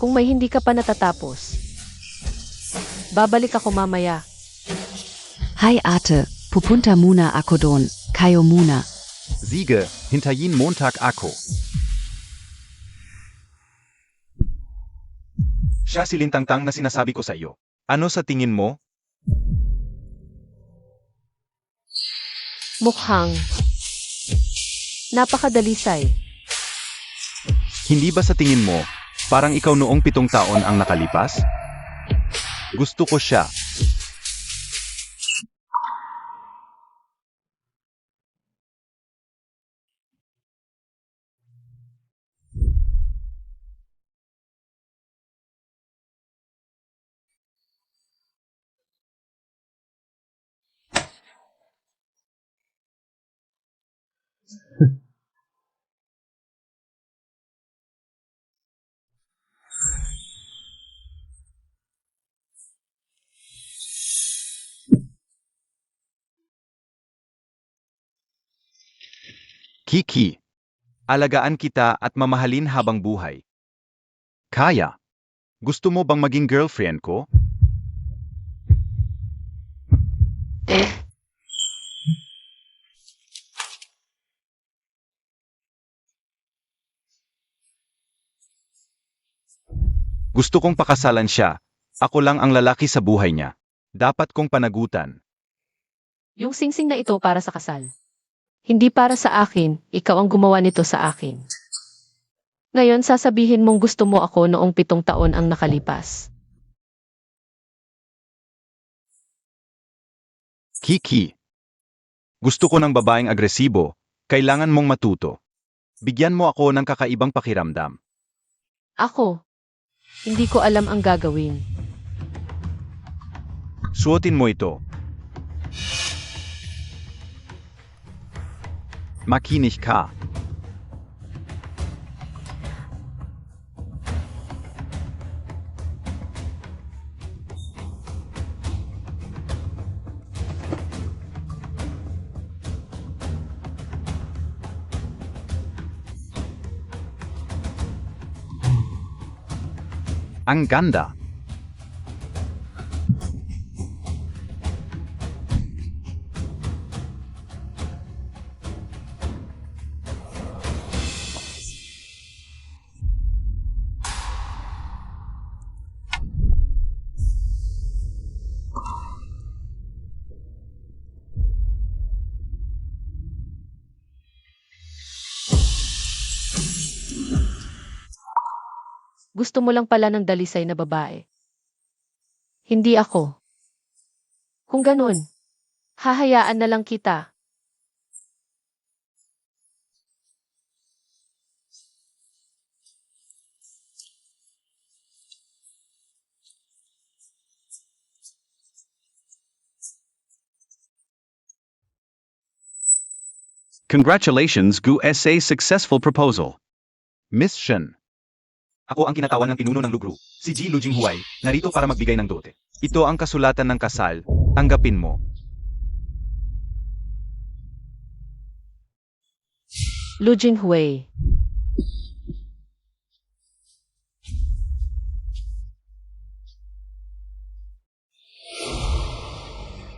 Kung may hindi ka pa natatapos, babalik ako mamaya. Hi Ate, pupunta muna ako doon, kayo muna. Sige, hintayin Montag ako. Siya si Lintangtang na sinasabi ko sa iyo. Ano sa tingin mo? Mukhang napakadalisay. Hindi ba sa tingin mo, parang ikaw noong 7 taon ang nakalipas? Gusto ko siya. Kiki, alagaan kita at mamahalin habang buhay. Kaya, gusto mo bang maging girlfriend ko? Gusto kong pakasalan siya. Ako lang ang lalaki sa buhay niya. Dapat kong panagutan. Yung singsing na ito para sa kasal. Hindi para sa akin, ikaw ang gumawa nito sa akin. Ngayon sasabihin mong gusto mo ako noong 7 taon ang nakalipas. Kiki, gusto ko ng babaeng agresibo. Kailangan mong matuto. Bigyan mo ako ng kakaibang pakiramdam. Ako, hindi ko alam ang gagawin. Suotin mo ito. Makinig ka. Ang ganda. Gusto mo lang pala ng dalisay na babae. Hindi ako. Kung ganun, hahayaan na lang kita. Congratulations, Gu SA successful proposal. Miss Shen. Ako ang kinatawan ng pinuno ng Lugru, si Ji Lujinghuai, narito para magbigay ng dote. Ito ang kasulatan ng kasal, tanggapin mo. Lu Jinghui.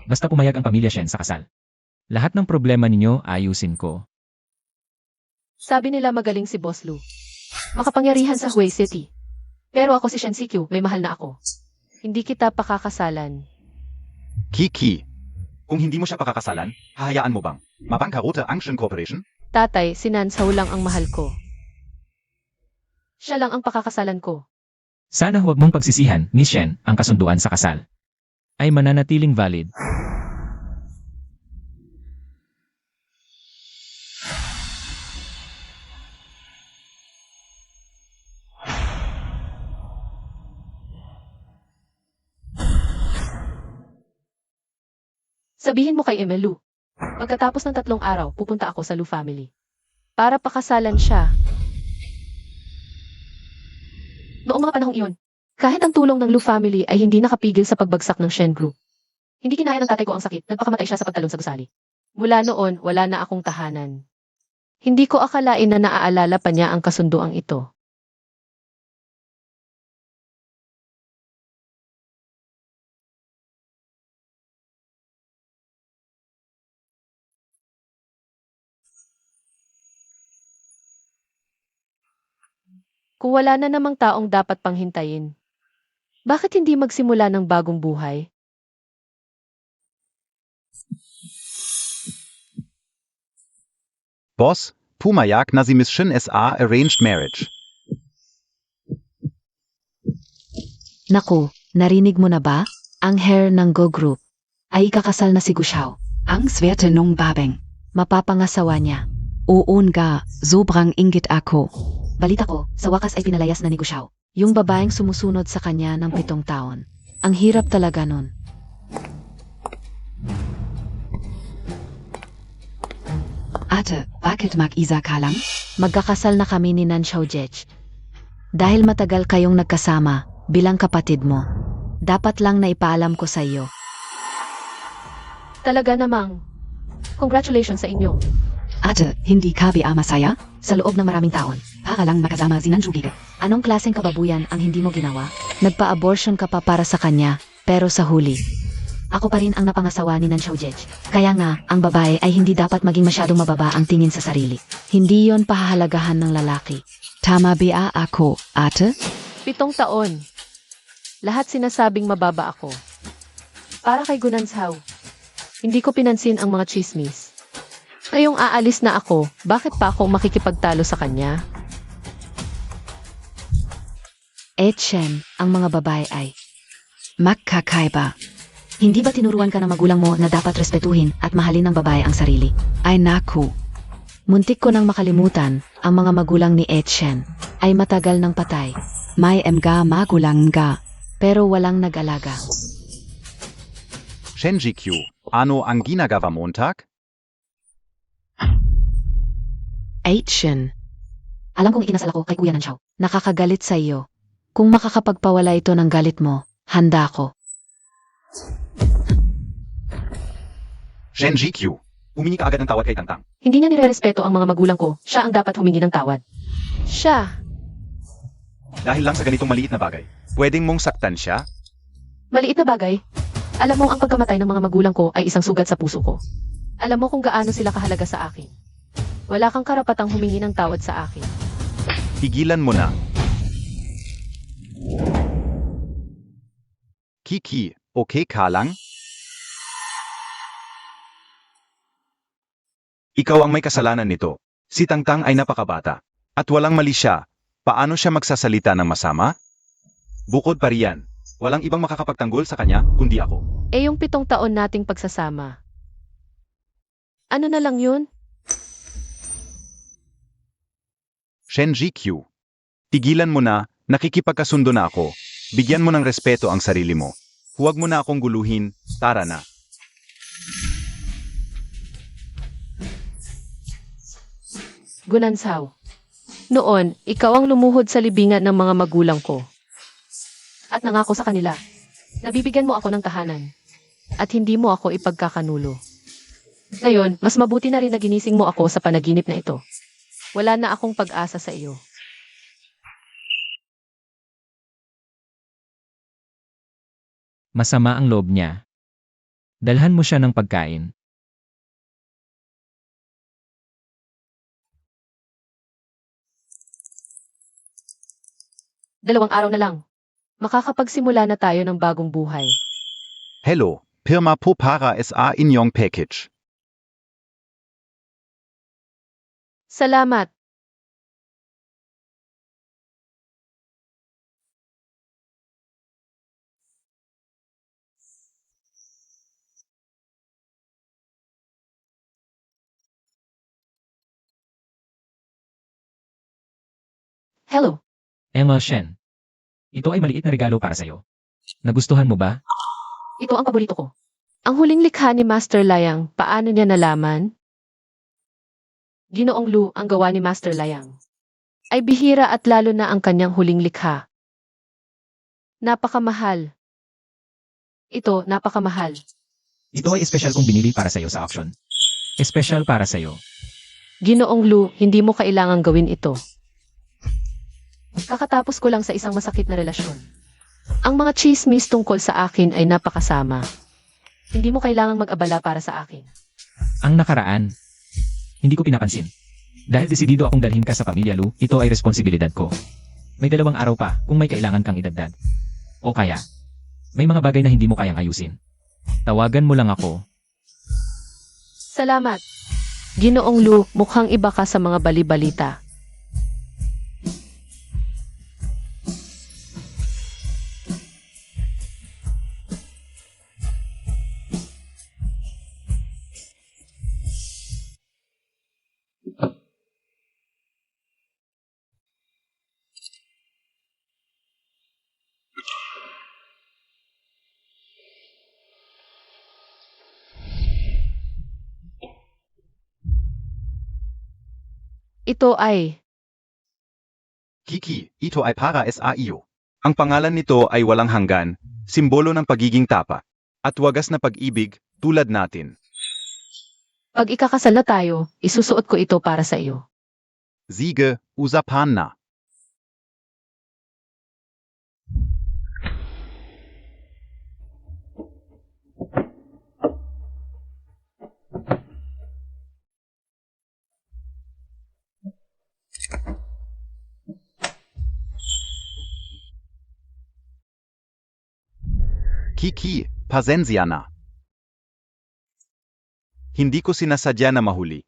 Basta pumayag ang pamilya Shen sa kasal. Lahat ng problema ninyo ayusin ko. Sabi nila magaling si Boss Lu. Makapangyarihan sa Huay City. Pero ako si Shen CQ, may mahal na ako. Hindi kita pakakasalan. Kiki. Kung hindi mo siya pakakasalan, hahayaan mo bang mapangkaruta ang Shen Corporation? Tatay, si Nansaw lang ang mahal ko. Siya lang ang pakakasalan ko. Sana huwag mong pagsisihan, Miss Shen, ang kasunduan sa kasal. Ay mananatiling valid. Sabihin mo kay Emelu. Pagkatapos ng 3 araw, pupunta ako sa Lu family. Para pakasalan siya. Noong mga panahong iyon, kahit ang tulong ng Lu family ay hindi nakapigil sa pagbagsak ng Shen Group. Hindi kinaya ng tatay ko ang sakit, nagpakamatay siya sa pagtalon sa gusali. Mula noon, wala na akong tahanan. Hindi ko akalain na naaalala pa niya ang kasunduang ito. Kung wala na namang taong dapat panghintayin, bakit hindi magsimula ng bagong buhay? Boss, pumayag na si Miss Shin SA arranged marriage. Naku, narinig mo na ba? Ang hair ng Go Group ay ikakasal na si Gushao. Ang swerte nung babeng. Mapapangasawa niya. Uun ga, sobrang inggit ako. Balita ko, sa wakas ay pinalayas na ni Gushao. Yung babaeng sumusunod sa kanya ng 7 taon. Ang hirap talaga nun. Ate, bakit mag-isa ka lang? Magkakasal na kami ni Nan Xiaojej. Dahil matagal kayong nagkasama bilang kapatid mo, dapat lang na ipaalam ko sa iyo. Talaga namang. Congratulations sa inyo. Ate, hindi ka ba masaya? Sa loob ng maraming taon, para lang makasama si Nan Xiaojej. Anong klaseng kababuyan ang hindi mo ginawa? Nagpa-abortion ka pa para sa kanya, pero sa huli, ako pa rin ang napangasawa ni Nan Xiaojej. Kaya nga, ang babae ay hindi dapat maging masyadong mababa ang tingin sa sarili. Hindi yon pahahalagahan ng lalaki. Tama ba ako, ate? 7 taon. Lahat sinasabing mababa ako. Para kay Gunanshaw. Hindi ko pinansin ang mga chismis. Ngayong aalis na ako, bakit pa ako makikipagtalo sa kanya? Etchen, ang mga babae ay magkakaiba. Hindi ba tinuruan ka ng magulang mo na dapat respetuhin at mahalin ng babae ang sarili? Ay naku. Muntik ko nang makalimutan, ang mga magulang ni Etchen ay matagal nang patay. May mga magulang nga, pero walang nag-alaga. Shenji-Q, ano ang ginagawa Montag? Etchen. Alam kong ikinasal ako kay Kuya Nanxiao. Nakakagalit sa iyo. Kung makakapagpawala ito ng galit mo, handa ako. Shenji-Q, humingi ka agad ng tawad kay Tangtang. Hindi niya nirerespeto ang mga magulang ko. Siya ang dapat humingi ng tawad. Siya. Dahil lang sa ganitong maliit na bagay, pwedeng mong saktan siya? Maliit na bagay. Alam mo ang pagkamatay ng mga magulang ko ay isang sugat sa puso ko. Alam mo kung gaano sila kahalaga sa akin. Wala kang karapatang humingi ng tawad sa akin. Tigilan mo na. Kiki, okay ka lang? Ikaw ang may kasalanan nito. Si Tangtang ay napakabata. At walang mali siya. Paano siya magsasalita ng masama? Bukod pa riyan, walang ibang makakapagtanggol sa kanya kundi ako. Eh yung 7 taon nating pagsasama. Ano na lang yun? Shenji-Q, tigilan mo na, nakikipagkasundo na ako. Bigyan mo ng respeto ang sarili mo. Huwag mo na akong guluhin, tara na. Gunanshaw. Noon, ikaw ang lumuhod sa libingan ng mga magulang ko. At nangako sa kanila, nabibigyan mo ako ng tahanan. At hindi mo ako ipagkakanulo. Ngayon, mas mabuti na rin na ginising mo ako sa panaginip na ito. Wala na akong pag-asa sa iyo. Masama ang loob niya. Dalhan mo siya ng pagkain. Dalawang araw na lang. Makakapagsimula na tayo ng bagong buhay. Hello, Pirma po para SA inyong package. Salamat. Hello. Emma Shen. Ito ay maliit na regalo para sa'yo. Nagustuhan mo ba? Ito ang paborito ko. Ang huling likha ni Master Layang, paano niya nalaman? Ginoong Lu, ang gawa ni Master Layang. Ay bihira at lalo na ang kanyang huling likha. Napakamahal. Ito, napakamahal. Ito ay espesyal kong binili para sa'yo sa auction. Espesyal para sa'yo. Ginoong Lu, hindi mo kailangang gawin ito. Kakatapos ko lang sa isang masakit na relasyon. Ang mga chismis tungkol sa akin ay napakasama. Hindi mo kailangang mag-abala para sa akin. Ang nakaraan, hindi ko pinapansin. Dahil desidido akong dalhin ka sa pamilya Lu, ito ay responsibilidad ko. May 2 araw pa kung may kailangan kang idagdag. O kaya, may mga bagay na hindi mo kayang ayusin. Tawagan mo lang ako. Salamat. Ginoong Lu, mukhang iba ka sa mga bali-balita. Ito ay, Kiki, ito ay para sa iyo. Ang pangalan nito ay walang hanggan, simbolo ng pagiging tapa. At wagas na pag-ibig, tulad natin. pag ikakasal na tayo, isusuot ko ito para sa iyo. Sige, usapan na. Kiki, pasensya na. Hindi ko sinasadya na mahuli.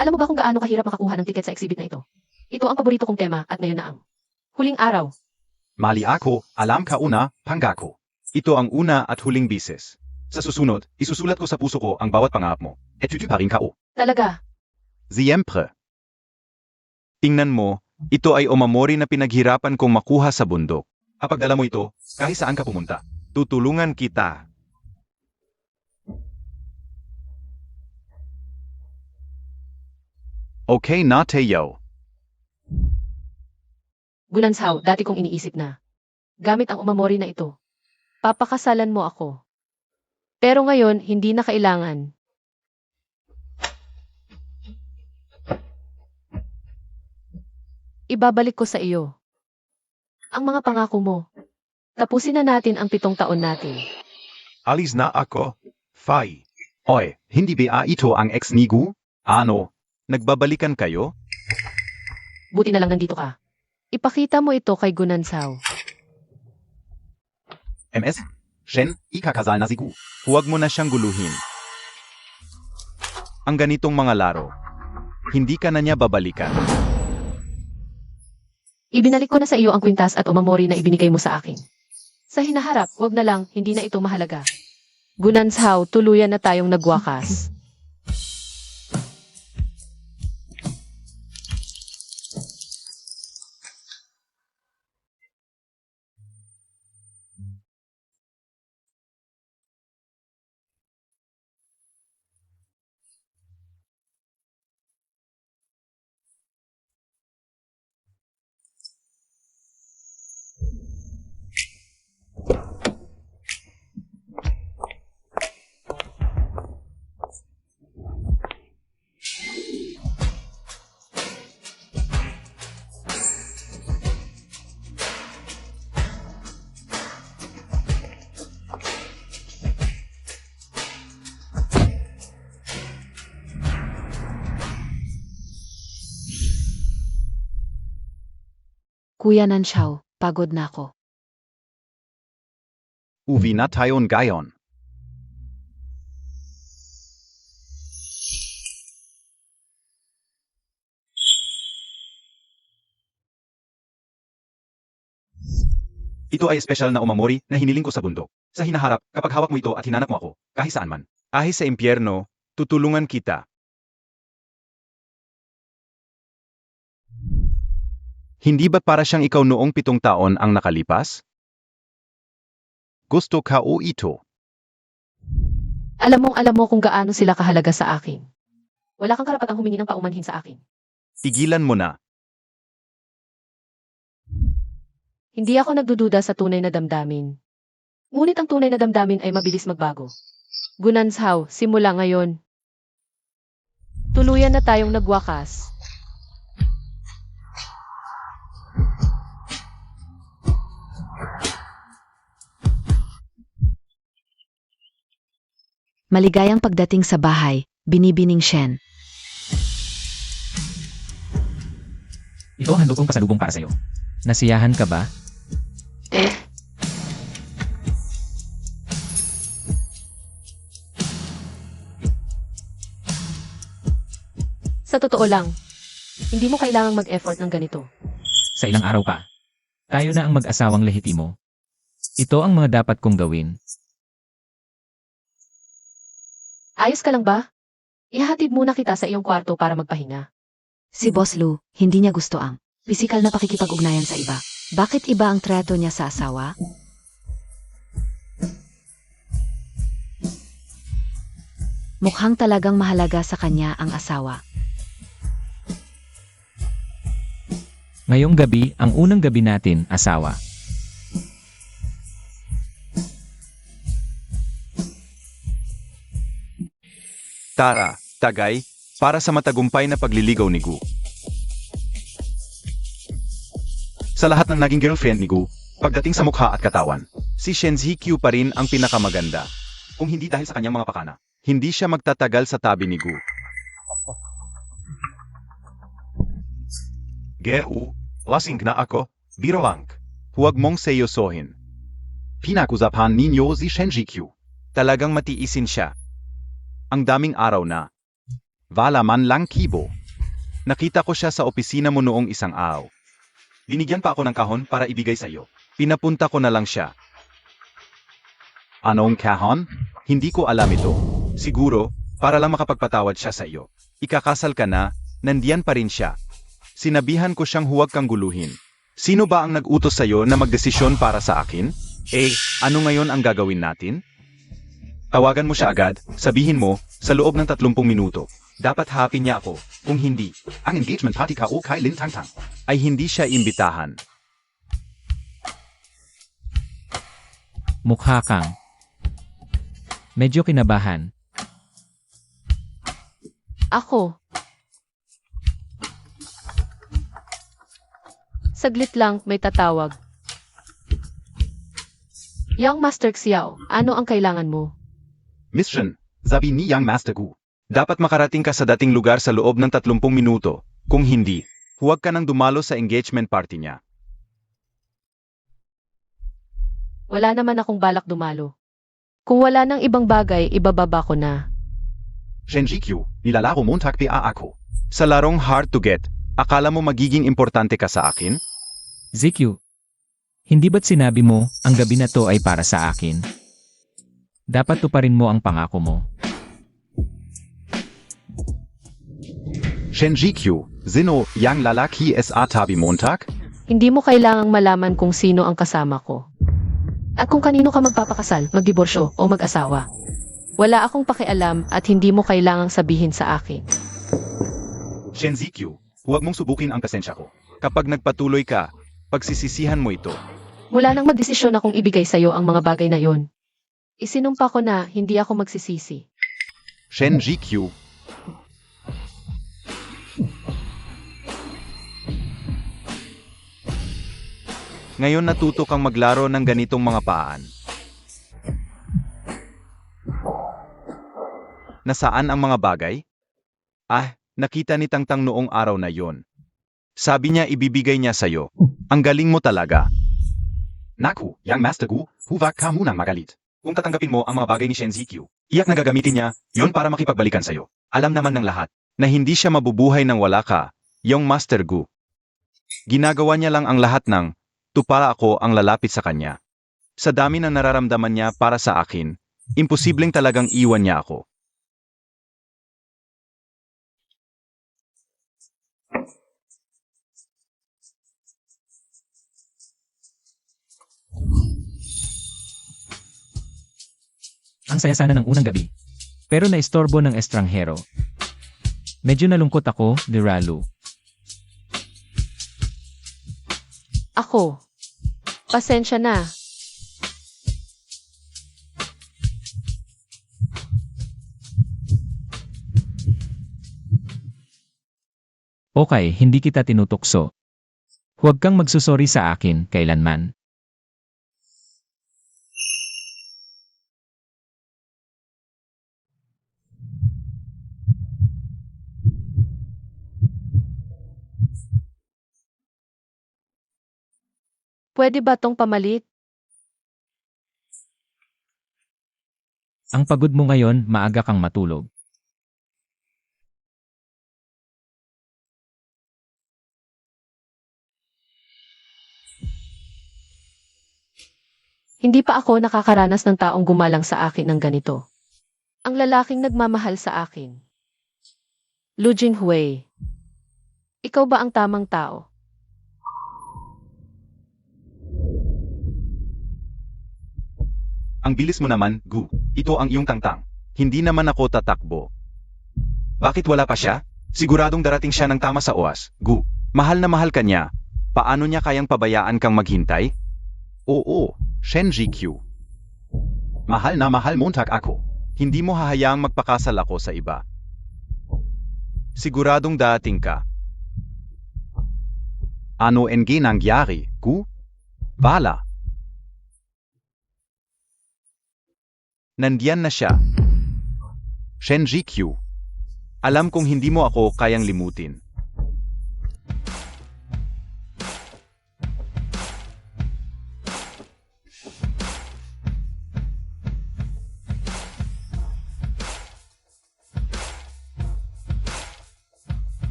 Alam mo ba kung gaano kahirap makakuha ng tiket sa exhibit na ito? Ito ang paborito kong tema at ngayon na ang huling araw. Mali ako, alam ka una, pangako. Ito ang una at huling bises. Sa susunod, isusulat ko sa puso ko ang bawat pangarap mo. Etutuparin ka o. Talaga, Siyempre. Tingnan mo, ito ay omamori na pinaghirapan kong makuha sa bundok. Kapag dala mo ito, kahit saan ka pumunta, tutulungan kita. Okay na, Teo. Gunanshaw, dati kong iniisip na. Gamit ang umamori na ito. Papakasalan mo ako. Pero ngayon, hindi na kailangan. Ibabalik ko sa iyo ang mga pangako mo. Tapusin na natin ang 7 taon natin. Alis na ako. Fai. Oy, hindi ba ito ang ex ni Gu? Ano? Nagbabalikan kayo? Buti na lang nandito ka. Ipakita mo ito kay Gunanshaw. MS? Shen, ikakasal na si Gu. Huwag mo na siyang guluhin. Ang ganitong mga laro, hindi ka na niya babalikan. Ibinalik ko na sa iyo ang kwintas at umamori na ibinigay mo sa akin. Sa hinaharap, wag na lang, hindi na ito mahalaga. Gunanshaw, tuluyan na tayong nagwakas. Kuya Nanshaw, pagod na ako. Uwi na tayon gayon. Ito ay espesyal na umamori na hiniling ko sa bundok. Sa hinaharap, kapag hawak mo ito at hinanap mo ako, kahit saan man. Kahit sa impyerno, tutulungan kita. Hindi ba para siyang ikaw noong 7 taon ang nakalipas? Gusto ka o ito? Alam mo kung gaano sila kahalaga sa akin. Wala kang karapatang humingi ng paumanhin sa akin. Tigilan mo na. Hindi ako nagdududa sa tunay na damdamin. Ngunit ang tunay na damdamin ay mabilis magbago. Gunanshaw, simula ngayon. Tuluyan na tayong nagwakas. Maligayang pagdating sa bahay, binibining Shen. Ito ang handog kong pasalubong para sa'yo. Nasiyahan ka ba? Sa totoo lang, hindi mo kailangang mag-effort ng ganito. Sa ilang araw pa. Tayo na ang mag-asawang lehitimo. Ito ang mga dapat kong gawin. Ayos ka lang ba? Ihahatid muna kita sa iyong kwarto para magpahinga. Si Boss Lou, hindi niya gusto ang pisikal na pakikipag-ugnayan sa iba. Bakit iba ang trato niya sa asawa? Mukhang talagang mahalaga sa kanya ang asawa. Ngayong gabi, ang unang gabi natin, asawa. Tara, Tagay, para sa matagumpay na pagliligaw ni Gu. Sa lahat ng naging girlfriend ni Gu, pagdating sa mukha at katawan, si Shen Zikyu pa rin ang pinakamaganda. Kung hindi dahil sa kanyang mga pakana, hindi siya magtatagal sa tabi ni Gu. Gehu, lasing na ako, biro lang. Huwag mong seryosohin. Pinakusapan ninyo si Shen Zikyu. Talagang matiisin siya. Ang daming araw na. Wala man lang kibo. Nakita ko siya sa opisina mo noong isang araw. Binigyan pa ako ng kahon para ibigay sa iyo. Pinapunta ko na lang siya. Anong kahon? Hindi ko alam ito. Siguro, para lang makapagpatawad siya sa iyo. Ikakasal ka na, nandiyan pa rin siya. Sinabihan ko siyang huwag kang guluhin. Sino ba ang nag-utos sa iyo na magdesisyon para sa akin? Ano ngayon ang gagawin natin? Tawagan mo siya agad, sabihin mo, sa loob ng 30 minuto. Dapat hapin niya ako. Kung hindi, ang engagement party ka o kay Lin Tangtang ay hindi siya imbitahan. Mukha kang medyo kinabahan. Ako. Saglit lang, may tatawag. Young Master Xiao, ano ang kailangan mo? Miss Shen, sabi ni Yang Master Gu. Dapat makarating ka sa dating lugar sa loob ng 30 minuto. Kung hindi, huwag ka nang dumalo sa engagement party niya. Wala naman akong balak dumalo. Kung wala nang ibang bagay, ibababa ko na. Shen Zikyu, nilalaro Montag pa ako. Sa larong hard to get, akala mo magiging importante ka sa akin? ZQ, hindi ba't sinabi mo, ang gabi na to ay para sa akin? Dapat tuparin mo ang pangako mo. Shen Zikyu, sino yang lalaki sa tabi Montag? Hindi mo kailangang malaman kung sino ang kasama ko. At kung kanino ka magpapakasal, magdiborsyo o mag-asawa. Wala akong pakialam at hindi mo kailangang sabihin sa akin. Shen Zikyu, huwag mong subukin ang pasensya ko. Kapag nagpatuloy ka, pagsisisihan mo ito. Mula nang magdesisyon akong ibigay sa'yo ang mga bagay na yon. Isinumpa ko na hindi ako magsisisi. Shen Zikyu. Ngayon natuto kang maglaro ng ganitong mga paan. Nasaan ang mga bagay? Nakita ni Tangtang noong araw na yon. Sabi niya ibibigay niya sa'yo. Ang galing mo talaga. Naku, Yang Master Gu, huwag ka munang magalit. Kung tatanggapin mo ang mga bagay ni Shen Zikyu, iyak na gagamitin niya, yon para makipagbalikan sa'yo. Alam naman ng lahat, na hindi siya mabubuhay nang wala ka, Yang Master Gu. Ginagawa niya lang ang lahat ng, para ako ang lalapit sa kanya. Sa dami ng nararamdaman niya para sa akin, imposibleng talagang iwan niya ako. Ang saya sana ng unang gabi. Pero naistorbo ng estranghero. Medyo nalungkot ako, Liralu. Ako. Pasensya na. Okay, hindi kita tinutukso. Huwag kang magsusori sa akin kailanman. Pwede ba tong pamalit? Ang pagod mo ngayon, maaga kang matulog. Hindi pa ako nakakaranas ng taong gumalang sa akin ng ganito. Ang lalaking nagmamahal sa akin. Lu Jinghui. Ikaw ba ang tamang tao? Ang bilis mo naman, Gu. Ito ang iyong tangtang. Hindi naman ako tatakbo. Bakit wala pa siya? Siguradong darating siya ng tama sa oras. Gu, mahal na mahal ka niya. Paano niya kayang pabayaan kang maghintay? Oo, Shenji Q. Mahal na mahal Montag ako. Hindi mo hahayaang magpakasal ako sa iba. Siguradong dating ka. Ano NG nangyari, Gu? Bala. Nandiyan na siya. Shenji Q. Alam kong hindi mo ako kayang limutin.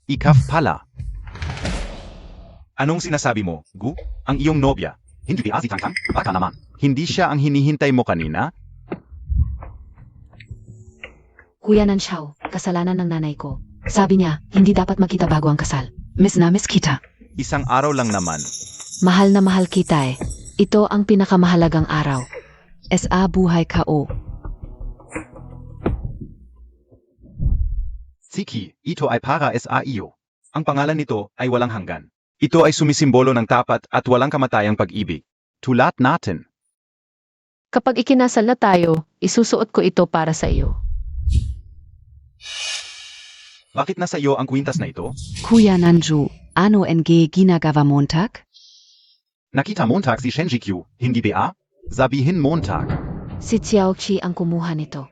Ikaf pala. Anong sinasabi mo, Gu? Ang iyong nobya. Hindi ba si Tangtang? Baka naman. Hindi siya ang hinihintay mo kanina? Kuya Nanxiao, kasalanan ng nanay ko. Sabi niya, hindi dapat magkita bago ang kasal. Miss na miss kita. Isang araw lang naman. Mahal na mahal kita eh. Ito ang pinakamahalagang araw. SA buhay ka o. Siki, ito ay para sa iyo. Ang pangalan nito ay walang hanggan. Ito ay sumisimbolo ng tapat at walang kamatayang pag-ibig. Tulad natin. Kapag ikinasal na tayo, isusuot ko ito para sa iyo. Bakit nasa iyo ang kwintas na ito? Kuya Nanju, ano NG ginagawa Montag? Nakita Montag si Shenji Q, hindi ba? Sabihin Montag. Si Xiaoqi ang kumuha nito.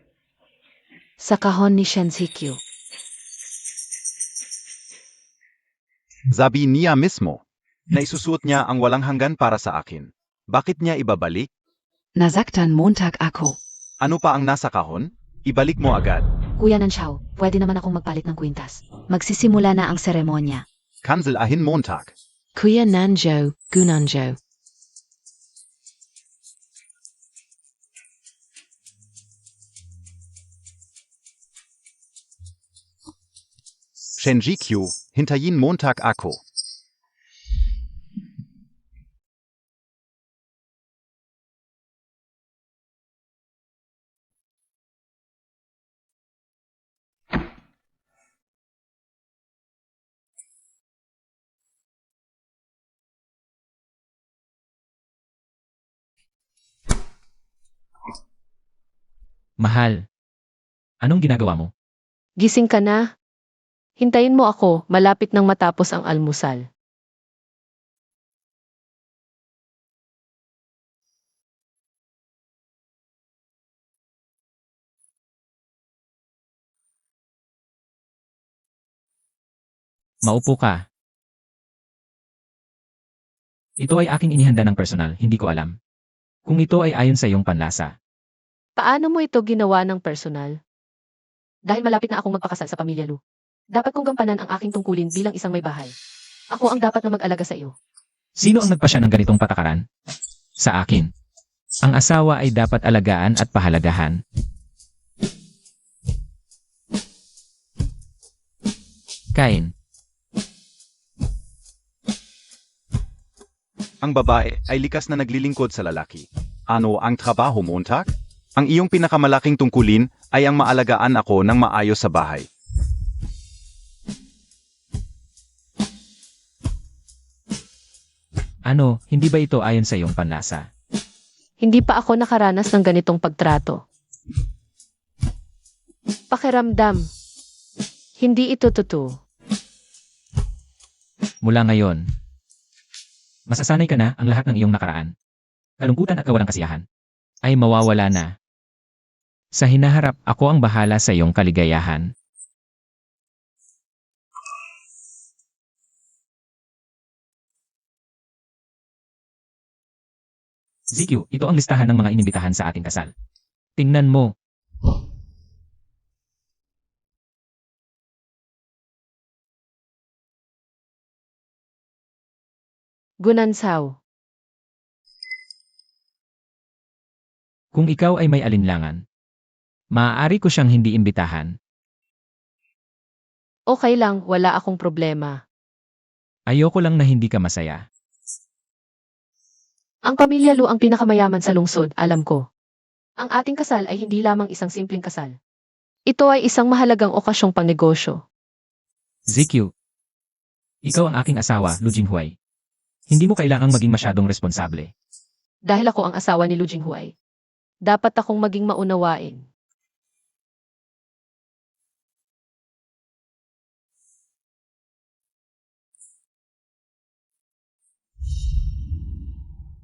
Sa kahon ni Shen Zikyu. Sabi niya mismo. Na isusuot niya ang walang hanggan para sa akin. Bakit niya ibabalik? Nasaktan Montag ako. Ano pa ang nasa kahon? Ibalik mo agad. Kuya Nanxiao, pwede naman akong magpalit ng kwintas. Magsisimula na ang seremonya. Cancel ahin Montag. Kuya Nanjo, Gunanjo. Shenji Q, hintayin Montag ako. Mahal. Anong ginagawa mo? Gising ka na? Hintayin mo ako, malapit nang matapos ang almusal. Maupo ka. Ito ay aking inihanda ng personal, hindi ko alam. Kung ito ay ayon sa iyong panlasa. Paano mo ito ginawa ng personal? Dahil malapit na akong magpakasal sa pamilya Lu. Dapat kong gampanan ang aking tungkulin bilang isang may bahay. Ako ang dapat na mag-alaga sa iyo. Sino ang nagpasya ng ganitong patakaran? Sa akin. Ang asawa ay dapat alagaan at pahalagahan. Kain. Ang babae ay likas na naglilingkod sa lalaki. Ano ang trabaho Montag? Ang iyong pinakamalaking tungkulin ay ang maalagaan ako ng maayos sa bahay. Ano, hindi ba ito ayon sa iyong panlasa? Hindi pa ako nakaranas ng ganitong pagtrato. Pakiramdam. Hindi ito totoo. Mula ngayon, masasanay ka na ang lahat ng iyong nakaraan. Kalungkutan at kawalang kasiyahan ay mawawala na. Sa hinaharap, ako ang bahala sa iyong kaligayahan. ZQ, ito ang listahan ng mga inimbitahan sa ating kasal. Tingnan mo. Gunansaw. Kung ikaw ay may alinlangan, maaari ko siyang hindi imbitahan. Okay lang, wala akong problema. Ayoko lang na hindi ka masaya. Ang pamilya Lu ang pinakamayaman sa lungsod, alam ko. Ang ating kasal ay hindi lamang isang simpleng kasal. Ito ay isang mahalagang okasyong pangnegosyo. ZQ, ikaw ang aking asawa, Lu Jinghuai. Hindi mo kailangang maging masyadong responsable. Dahil ako ang asawa ni Lu Jinghuai, dapat akong maging maunawain.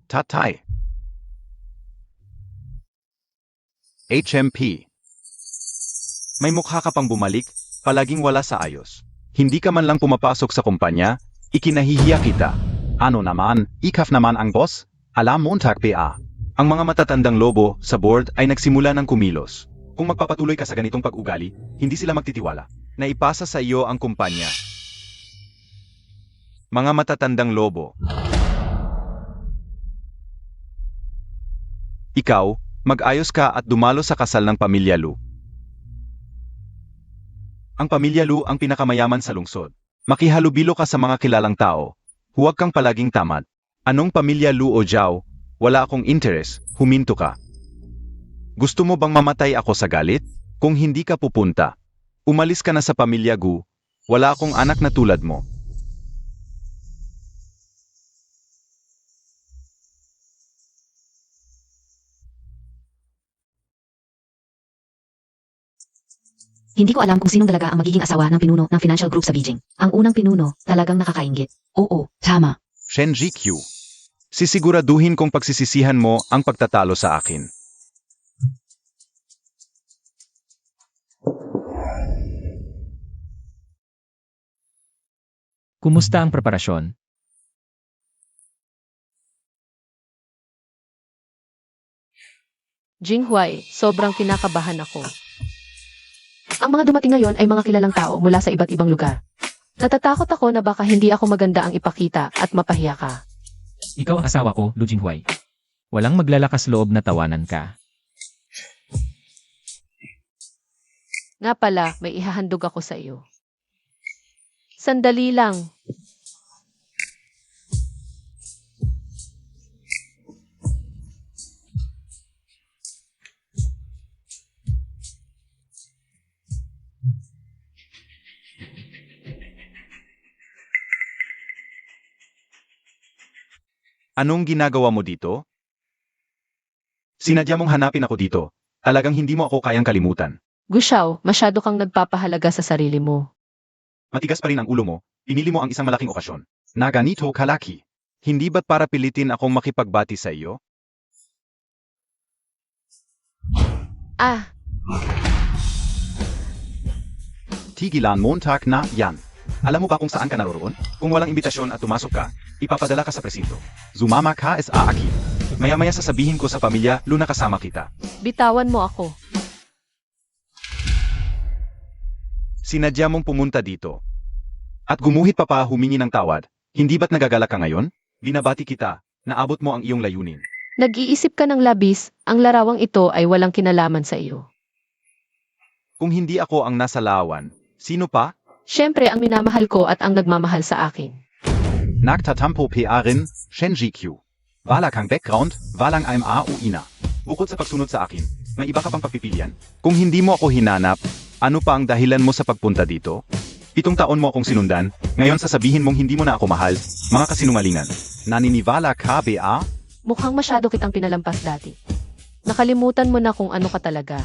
Tatay. HMP. May mukha ka pang bumalik, palaging wala sa ayos. Hindi ka man lang pumapasok sa kumpanya, ikinahihiya kita. Ano naman, ikaf naman ang boss? Alam Montag PA. Ang mga matatandang lobo sa board ay nagsimula ng kumilos. Kung magpapatuloy ka sa ganitong pag-ugali, hindi sila magtitiwala. Naipasa sa iyo ang kumpanya. Mga matatandang lobo. Ikaw, mag-ayos ka at dumalo sa kasal ng pamilya Lu. Ang pamilya Lu ang pinakamayaman sa lungsod. Makihalubilo ka sa mga kilalang tao. Huwag kang palaging tamad. Anong pamilya Lu o Zhao? Wala akong interes, huminto ka. Gusto mo bang mamatay ako sa galit? Kung hindi ka pupunta, umalis ka na sa pamilya Gu. Wala akong anak na tulad mo. Hindi ko alam kung sinong dalaga ang magiging asawa ng pinuno ng financial group sa Beijing. Ang unang pinuno, talagang nakakainggit. Oo, tama. Shen Jikyu. Sisiguraduhin kong pagsisisihan mo ang pagtatalo sa akin. Kumusta ang preparasyon? Jinghuai, sobrang kinakabahan ako. Ang mga dumating ngayon ay mga kilalang tao mula sa iba't ibang lugar. Natatakot ako na baka hindi ako maganda ang ipakita at mapahiya ka. Ikaw ang asawa ko, Lu Jinghuai. Walang maglalakas loob na tawanan ka. Nga pala, may ihahandog ako sa iyo. Sandali lang. Anong ginagawa mo dito? Sinadya mong hanapin ako dito. Talagang hindi mo ako kayang kalimutan. Gushao, masyado kang nagpapahalaga sa sarili mo. Matigas pa rin ang ulo mo. Pinili mo ang isang malaking okasyon. Na ganito kalaki. Hindi ba't para pilitin akong makipagbati sa iyo? Ah, Tigilan Montag na yan. Alam mo ba kung saan ka naroroon? Kung walang imbitasyon at tumasok ka, ipapadala ka sa presinto. Zumama ka sa akin. Maya-maya sasabihin ko sa pamilya, Lu na kasama kita. bitawan mo ako. Sinadya mong pumunta dito. At gumuhit pa humingi ng tawad. Hindi ba't nagagalak ka ngayon? Binabati kita, naabot mo ang iyong layunin. Nag-iisip ka ng labis, ang larawang ito ay walang kinalaman sa iyo. Kung hindi ako ang nasa lawan, sino pa? Siyempre ang minamahal ko at ang nagmamahal sa akin. Nagtatampo PRin, Shen Jikyu. Wala kang background, walang IMA o ina. Bukod sa pagsunod sa akin, may iba ka pang pagpipilian. Kung hindi mo ako hinanap, ano pa ang dahilan mo sa pagpunta dito? 7 taon mo akong sinundan, ngayon sasabihin mong hindi mo na ako mahal, mga kasinungalingan. Naniniwala ka, BA? Mukhang masyado kitang pinalampas dati. Nakalimutan mo na kung ano ka talaga.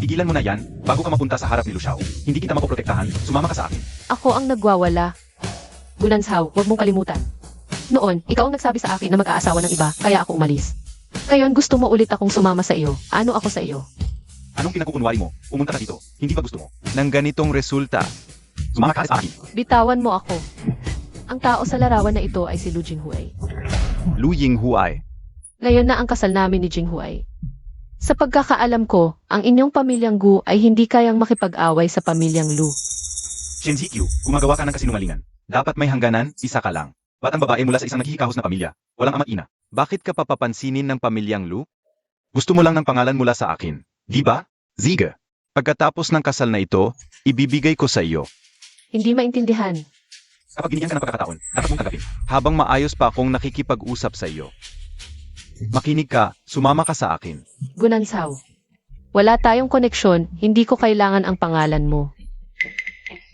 Tigilan mo na yan, bago ka mapunta sa harap ni Luciao. Hindi kita mapoprotektahan, sumama ka sa akin. Ako ang nagwawala. Gunansaw, huwag mong kalimutan. Noon, ikaw ang nagsabi sa akin na mag-aasawa ng iba, kaya ako umalis. Ngayon gusto mo ulit akong sumama sa iyo. Ano ako sa iyo? Anong pinagkukunwari mo? Pumunta ka dito, hindi ba gusto mo? Nang ganitong resulta, sumama ka sa akin. Bitawan mo ako. Ang tao sa larawan na ito ay si Lu Jinghui. Lu Yinghuai. Ngayon na ang kasal namin ni Jinghui. Sa pagkakaalam ko, ang inyong pamilyang Gu ay hindi kayang makipag-away sa pamilyang Lu. Shen Zikyu, gumagawa ka ng kasinungalingan. Dapat may hangganan, isa ka lang. Ba't ang babae mula sa isang naghihikahos na pamilya? Walang ama't ina. Bakit ka papapansinin ng pamilyang Lu? Gusto mo lang ng pangalan mula sa akin, di ba? Ziga. Pagkatapos ng kasal na ito, ibibigay ko sa iyo. Hindi maintindihan. Kapag binigyan ka ng pagkakataon, dapat mong tanggapin. Habang maayos pa akong nakikipag-usap sa iyo. Makinig ka, sumama ka sa akin. Gunanshaw. Wala tayong koneksyon, hindi ko kailangan ang pangalan mo.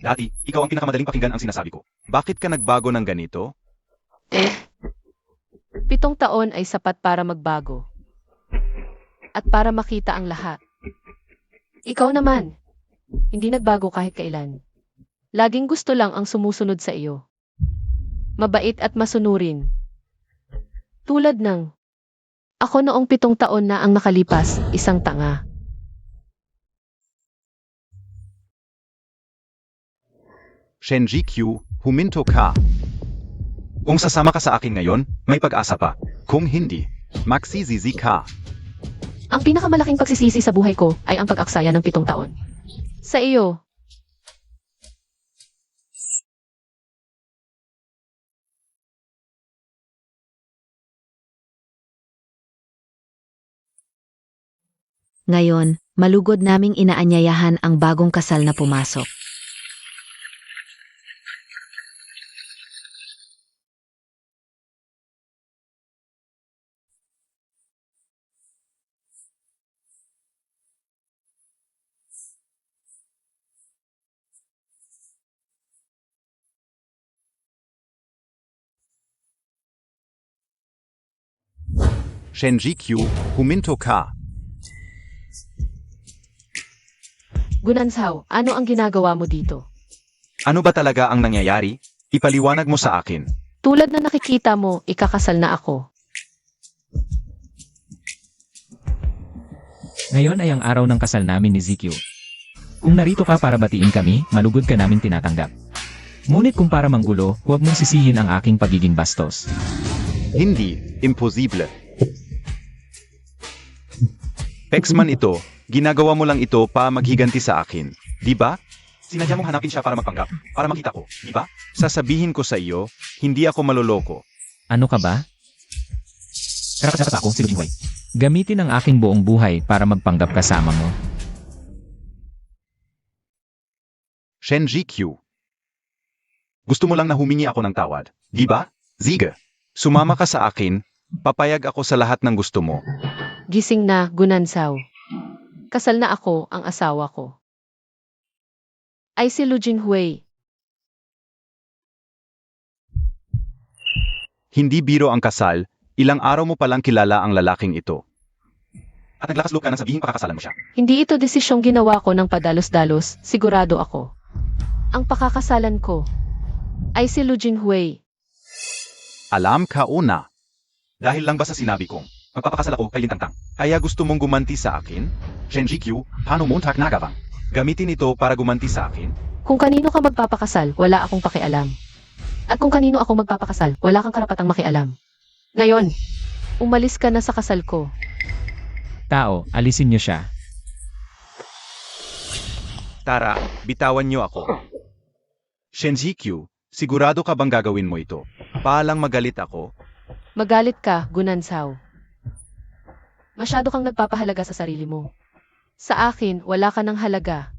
Dati, ikaw ang pinakamadaling pakinggan ang sinasabi ko. Bakit ka nagbago ng ganito? 7 taon ay sapat para magbago. At para makita ang lahat. Ikaw naman, hindi nagbago kahit kailan. Laging gusto lang ang sumusunod sa iyo. Mabait at masunurin. Tulad ng, ako noong 7 taon na ang nakalipas, isang tanga. Shen Zikyu, huminto ka. Kung sasama ka sa akin ngayon, may pag-asa pa. Kung hindi, magsisisi ka. Ang pinakamalaking pagsisisi sa buhay ko ay ang pag-aksaya ng 7 taon. Sa iyo. Ngayon, malugod naming inaanyayahan ang bagong kasal na pumasok. Shen Zikyu, huminto ka. Gunanshaw, ano ang ginagawa mo dito? Ano ba talaga ang nangyayari? Ipaliwanag mo sa akin. Tulad na nakikita mo, ikakasal na ako. Ngayon ay ang araw ng kasal namin ni Zikyu. Kung narito ka para batiin kami, malugod ka namin tinatanggap. Ngunit kung para manggulo, huwag mong sisihin ang aking pagiging bastos. Hindi, imposible. Pexman ito, ginagawa mo lang ito pa maghiganti sa akin, di ba? Sinadya mong hanapin siya para magpanggap, para makita ko, di ba? Sasabihin ko sa iyo, hindi ako maloloko. Ano ka ba? Karapat-dapat ako, si Lu Jinghui. Gamitin ang aking buong buhay para magpanggap kasama mo. Shen Zikyu. Gusto mo lang na humingi ako ng tawad, di ba? Ziga, sumama ka sa akin, papayag ako sa lahat ng gusto mo. Gising na, Gunanshaw. Kasal na ako, ang asawa ko. Ay si Lu Jinghui. Hindi biro ang kasal, ilang araw mo palang kilala ang lalaking ito. At naglakas loob ka nang sabihin pakakasalan mo siya. Hindi ito desisyong ginawa ko ng padalos-dalos, sigurado ako. Ang pakakasalan ko ay si Lu Jinghui. Alam ka una. Dahil lang ba sa sinabi kong, magpapakasal ako kay Lintangtang. Kaya gusto mong gumanti sa akin? Shen Zikyu, paano Montag nagawang? Gamitin ito para gumanti sa akin? Kung kanino ka magpapakasal, wala akong pakialam. At kung kanino ako magpapakasal, wala kang karapatang makialam. Ngayon, umalis ka na sa kasal ko. Tao, alisin niyo siya. Tara, bitawan niyo ako. Shen Zikyu, sigurado ka bang gagawin mo ito? Paalang magalit ako. Magalit ka, Gunanshaw. Masyado kang nagpapahalaga sa sarili mo. Sa akin, wala ka ng halaga.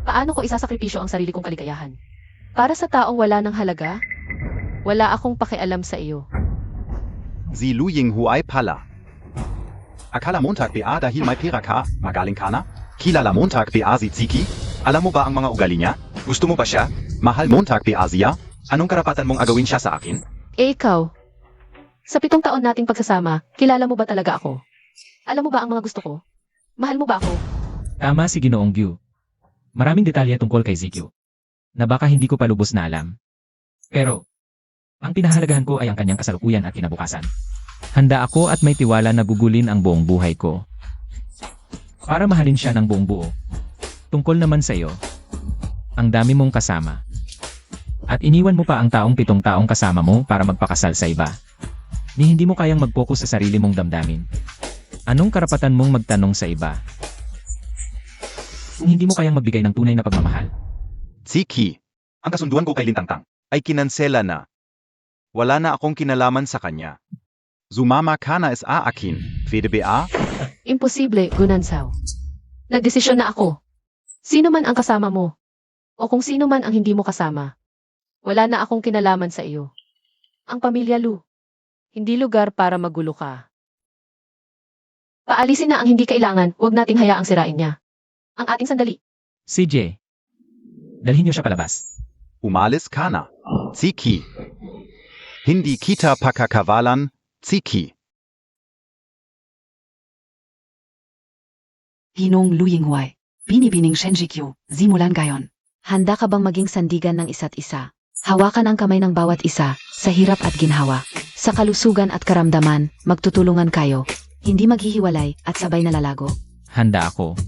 Paano ko isasakripisyo ang sarili kong kaligayahan? Para sa taong wala ng halaga? Wala akong pakialam sa iyo. Si Lu Yinghuai pala. Akala Montag ba dahil may pera ka, magaling ka na? Kilala Montag ba si Ziki? Alam mo ba ang mga ugali niya? Gusto mo ba siya? Mahal Montag ba siya? Anong karapatan mong agawin siya sa akin? Eh ikaw, sa 7 taon nating pagsasama, kilala mo ba talaga ako? Alam mo ba ang mga gusto ko? Mahal mo ba ako? Tama si Ginoong Gyu. Maraming detalye tungkol kay Zikyu na baka hindi ko pa lubos na alam. Pero, ang pinahalagahan ko ay ang kanyang kasalukuyan at kinabukasan. Handa ako at may tiwala na gugulin ang buong buhay ko para mahalin siya ng buong buo. Tungkol naman sa iyo, ang dami mong kasama. At iniwan mo pa ang 7 taong kasama mo para magpakasal sa iba. Ni hindi mo kayang mag-focus sa sarili mong damdamin. Anong karapatan mong magtanong sa iba? Kung hindi mo kayang magbigay ng tunay na pagmamahal. Ziki, ang kasunduan ko kay Lintangtang ay kinansela na. Wala na akong kinalaman sa kanya. Sumama ka na sa akin, pwede ba? Imposible, Gunansaw. Nagdesisyon na ako. Sino man ang kasama mo, o kung sino man ang hindi mo kasama, wala na akong kinalaman sa iyo. Ang pamilya Lu, hindi lugar para magulo ka. Paalisin na ang hindi kailangan, huwag nating hayaang sirain niya. Ang ating sandali. CJ, dalhin niyo siya palabas. Umalis ka na. Ziki. Hindi kita pakakawalan, Ziki. Ginong Lu Yinghuay, binibining Shenjikyu, simulan ngayon. Handa ka bang maging sandigan ng isa't isa? Hawakan ang kamay ng bawat isa, sa hirap at ginhawa. Sa kalusugan at karamdaman, magtutulungan kayo. Hindi maghihiwalay at sabay na lalago. Handa ako.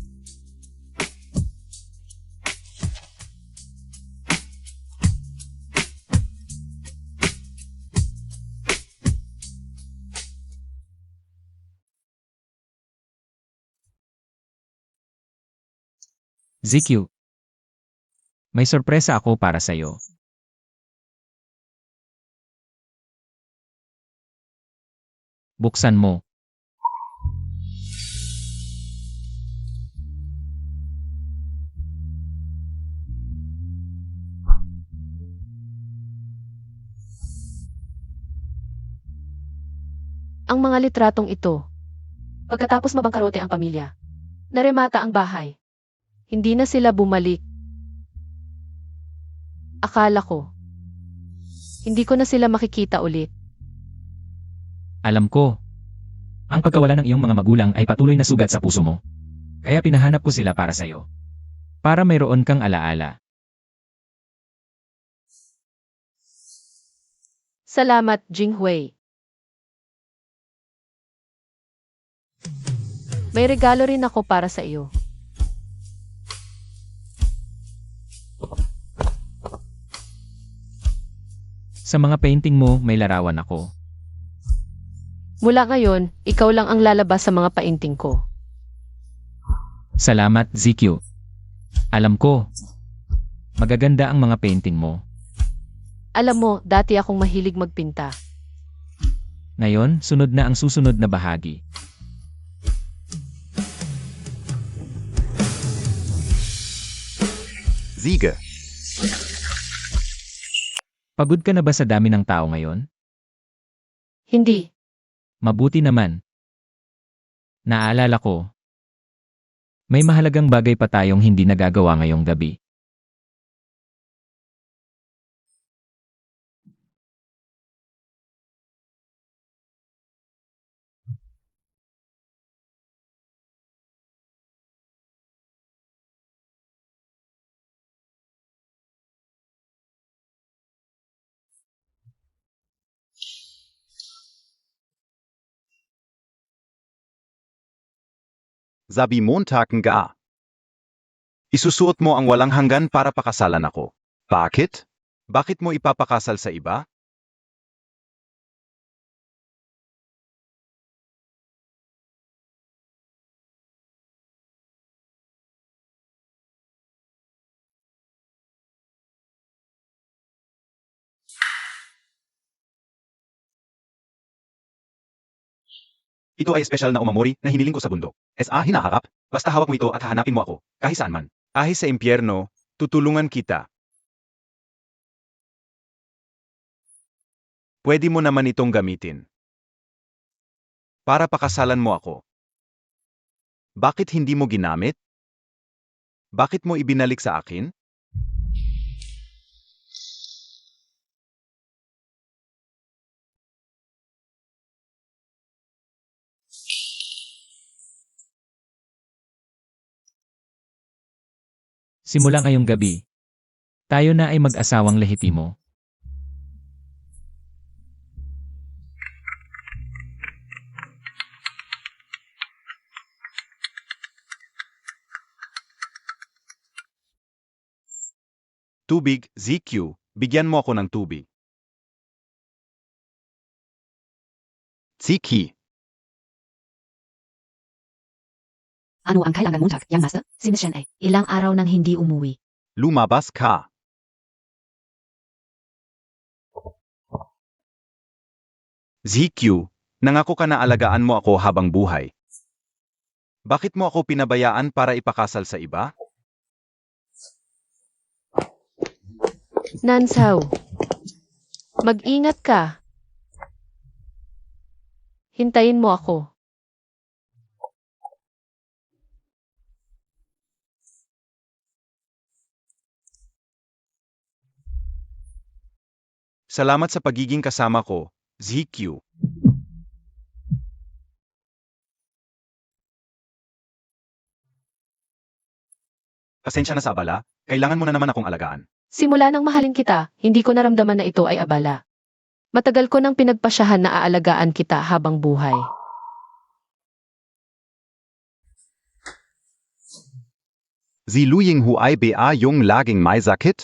ZQ, may sorpresa ako para sa'yo. Buksan mo. Ang mga litratong ito. Pagkatapos mabangkarote ang pamilya, naremata ang bahay. Hindi na sila bumalik. Akala ko, hindi ko na sila makikita ulit. Alam ko, ang pagkawala ng iyong mga magulang ay patuloy na sugat sa puso mo. Kaya pinahanap ko sila para sa'yo. Para mayroon kang alaala. Salamat, Jinghui. May regalo rin ako para sa iyo. Sa mga painting mo, may larawan ako. Mula ngayon, ikaw lang ang lalabas sa mga painting ko. Salamat, ZQ. Alam ko, magaganda ang mga painting mo. Alam mo, dati akong mahilig magpinta. Ngayon, sunod na ang susunod na bahagi. Siege. Pagod ka na ba sa dami ng tao ngayon? Hindi. Mabuti naman. Naalala ko, may mahalagang bagay pa tayong hindi nagagawa ngayong gabi. Sabi Montagen ga. Isusuot mo ang walang hanggan para pakasalan ako. Bakit? Bakit mo ipapakasal sa iba? Ito ay espesyal na umamori na hiniling ko sa bundok. Hinaharap, basta hawak mo ito at hahanapin mo ako, kahit saan man. Kahit sa impyerno, tutulungan kita. Pwede mo naman itong gamitin. Para pakasalan mo ako. Bakit hindi mo ginamit? Bakit mo ibinalik sa akin? Simula ngayong gabi, tayo na ay mag-asawang lehitimo. Tubig, ZQ, Bigyan mo ako ng tubig. Ziki, Ano ang kailangan Montag, Young Master? Si Miss Shen ay ilang araw nang hindi umuwi. lumabas ka. ZQ, nangako ka na alagaan mo ako habang buhay. Bakit mo ako pinabayaan para ipakasal sa iba? Nansaw. Mag-ingat ka. Hintayin mo ako. Salamat sa pagiging kasama ko, ZQ. Pasensya na sa abala, kailangan mo na naman akong alagaan. Simula nang mahalin kita, hindi ko naramdaman na ito ay abala. Matagal ko nang pinagpasyahan na aalagaan kita habang buhay. Si Luying Huay ba yung laging may sakit?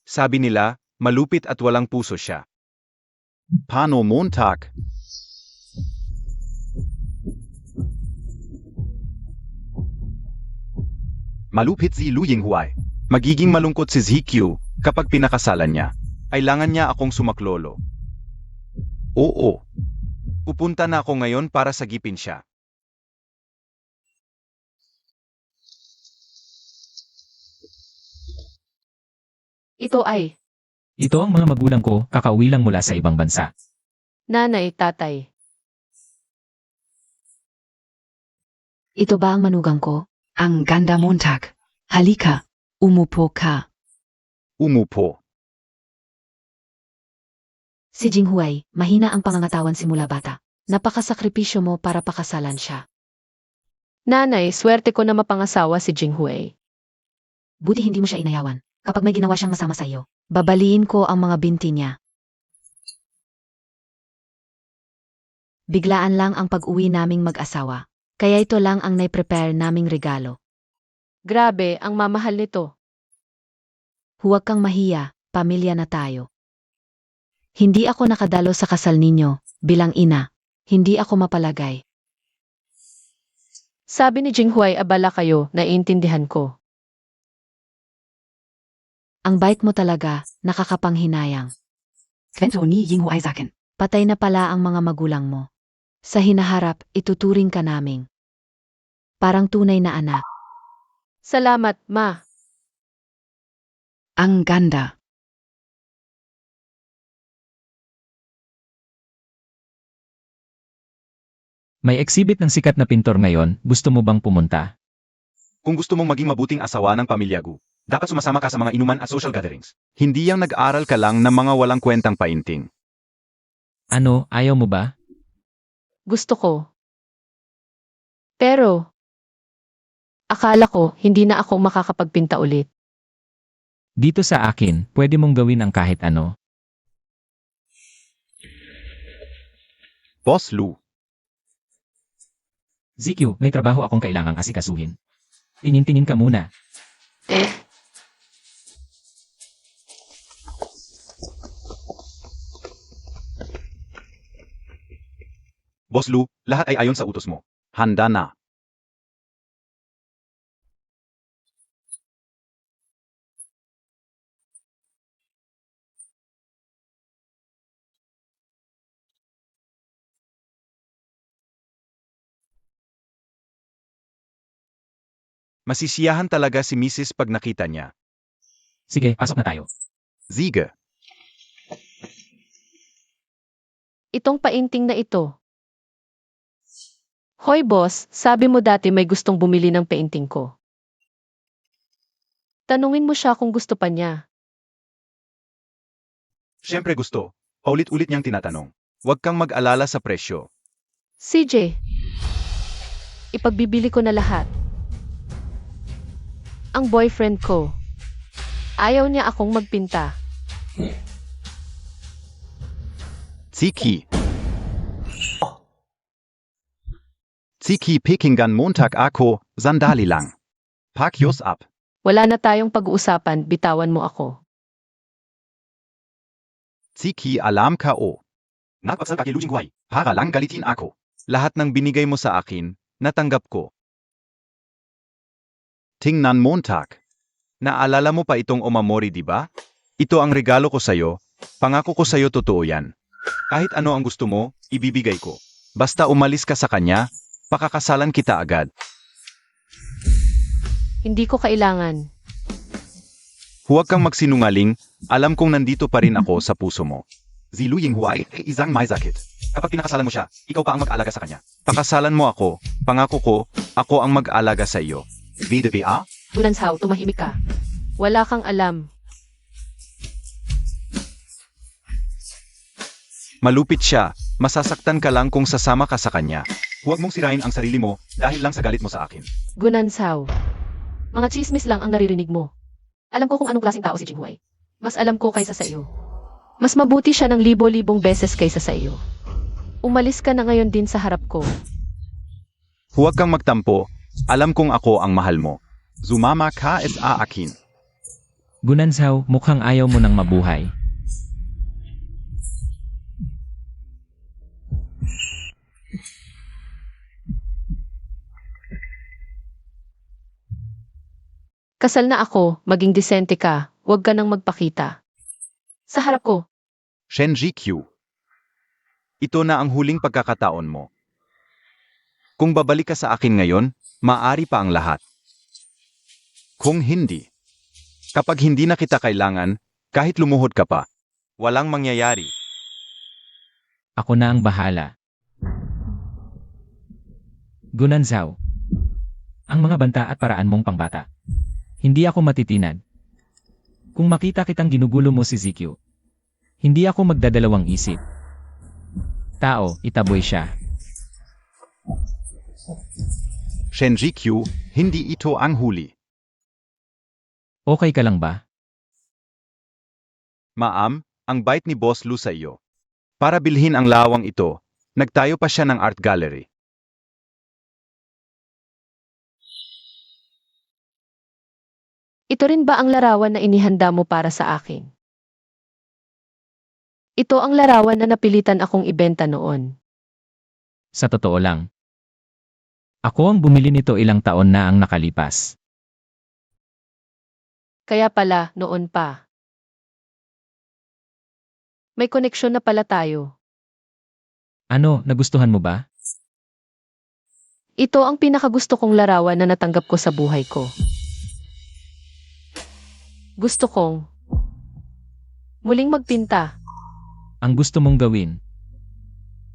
Sabi nila, malupit at walang puso siya. Paano Montag? Malupit si Luying Huay. Magiging malungkot si ZQ kapag pinakasalan niya. Kailangan niya akong sumaklolo. Oo. Pupunta na ako ngayon para sagipin siya. Ito ay, Ito ang mga magulang ko, kakauwi lang mula sa ibang bansa. nanay, tatay. Ito ba ang manugang ko? Ang ganda Montag. Halika, umupo ka. Umupo. Si Jinghuay, mahina ang pangangatawan simula bata. Napakasakripisyo mo para pakasalan siya. Nanay, swerte ko na mapangasawa si Jinghui. Buti hindi mo siya inayawan. Kapag may ginawa siyang masama sa iyo, babaliin ko ang mga binti niya. Biglaan lang ang pag-uwi naming mag-asawa. Kaya ito lang ang nai-prepare naming regalo. Grabe, ang mamahal nito. Huwag kang mahiya, pamilya na tayo. Hindi ako nakadalo sa kasal ninyo, bilang ina. Hindi ako mapalagay. Sabi ni Jinghui, abala kayo, naiintindihan ko. Ang bait mo talaga, nakakapanghinayang. Kwento ni Jinghuay sa'kin. Patay na pala ang mga magulang mo. Sa hinaharap, ituturing ka naming parang tunay na anak. Salamat, ma. Ang ganda. May exhibit ng sikat na pintor ngayon, gusto mo bang pumunta? Kung gusto mong maging mabuting asawa ng pamilya Gu, dapat sumasama ka sa mga inuman at social gatherings. Hindi yung nag-aral ka lang ng mga walang kwentang painting. Ano, ayaw mo ba? Gusto ko. Pero, akala ko, hindi na ako makakapagpinta ulit. Dito sa akin, pwede mong gawin ang kahit ano. Boss Lu, ZQ, may trabaho akong kailangang asikasuhin. Tingin-tingin ka muna. Boss Lu, lahat ay ayon sa utos mo. Handa na. Masisiyahan talaga si Mrs. pag nakita niya. Sige, pasok na tayo. Ziga, Itong painting na ito. Hoy boss, sabi mo dati may gustong bumili ng painting ko. Tanungin mo siya kung gusto pa niya. siyempre gusto. Paulit-ulit niyang tinatanong. Huwag kang mag-alala sa presyo. CJ, ipagbibili ko na lahat. Ang boyfriend ko, ayaw niya akong magpinta. Ziki. Ziki Pekingan Montag ako, sandali lang. Pack yours up. Wala na tayong pag-uusapan, bitawan mo ako. Tsiki alam ka o. Nagpasal ka kay Lujing Huay, para lang galitin ako. Lahat ng binigay mo sa akin, natanggap ko. Tingnan Montag. Naalala mo pa itong Omamori, di ba? Ito ang regalo ko sa'yo. Pangako ko sa'yo totoo yan. Kahit ano ang gusto mo, ibibigay ko. Basta umalis ka sa kanya, pakakasalan kita agad. Hindi ko kailangan. Huwag kang magsinungaling, alam kong nandito pa rin ako sa puso mo. Si Lujing Huay ay isang may sakit. Kapag pinakasalan mo siya, ikaw pa ang mag-alaga sa kanya. Pakasalan mo ako, pangako ko, ako ang mag-alaga sa iyo. VDBA? Gunanshaw, tumahimik ka. Wala kang alam. Malupit siya, masasaktan ka lang kung sasama ka sa kanya. Huwag mong sirain ang sarili mo dahil lang sa galit mo sa akin. Gunanshaw. Mga chismis lang ang naririnig mo. Alam ko kung anong klaseng tao si Jinghuay. Mas alam ko kaysa sa iyo. Mas mabuti siya ng libo-libong beses kaysa sa iyo. Umalis ka na ngayon din sa harap ko. Huwag kang magtampo, alam kong ako ang mahal mo. Zumama ka sa akin. Gunanshaw, mukhang ayaw mo nang mabuhay. Kasal na ako, maging disente ka, huwag ka nang magpakita. Sa harap ko. Shenji Q. Ito na ang huling pagkakataon mo. Kung babalik ka sa akin ngayon, maaari pa ang lahat. Kung hindi, kapag hindi na kita kailangan, kahit lumuhod ka pa, walang mangyayari. Ako na ang bahala. Gunanshaw. Ang mga banta at paraan mong pangbata. Hindi ako matitinad. Kung makita kitang ginugulo mo si ZQ, hindi ako magdadalawang isip. Tao, itaboy siya. Shenji Q, hindi ito ang huli. Okay ka lang ba? Ma'am, ang bait ni Boss Lu sa iyo. Para bilhin ang lawang ito, nagtayo pa siya ng art gallery. Ito rin ba ang larawan na inihanda mo para sa akin? Ito ang larawan na napilitan akong ibenta noon. Sa totoo lang. Ako ang bumili nito ilang taon na ang nakalipas. Kaya pala, noon pa. May koneksyon na pala tayo. Ano, nagustuhan mo ba? Ito ang pinakagusto kong larawan na natanggap ko sa buhay ko. Gusto kong muling magpinta. Ang gusto mong gawin?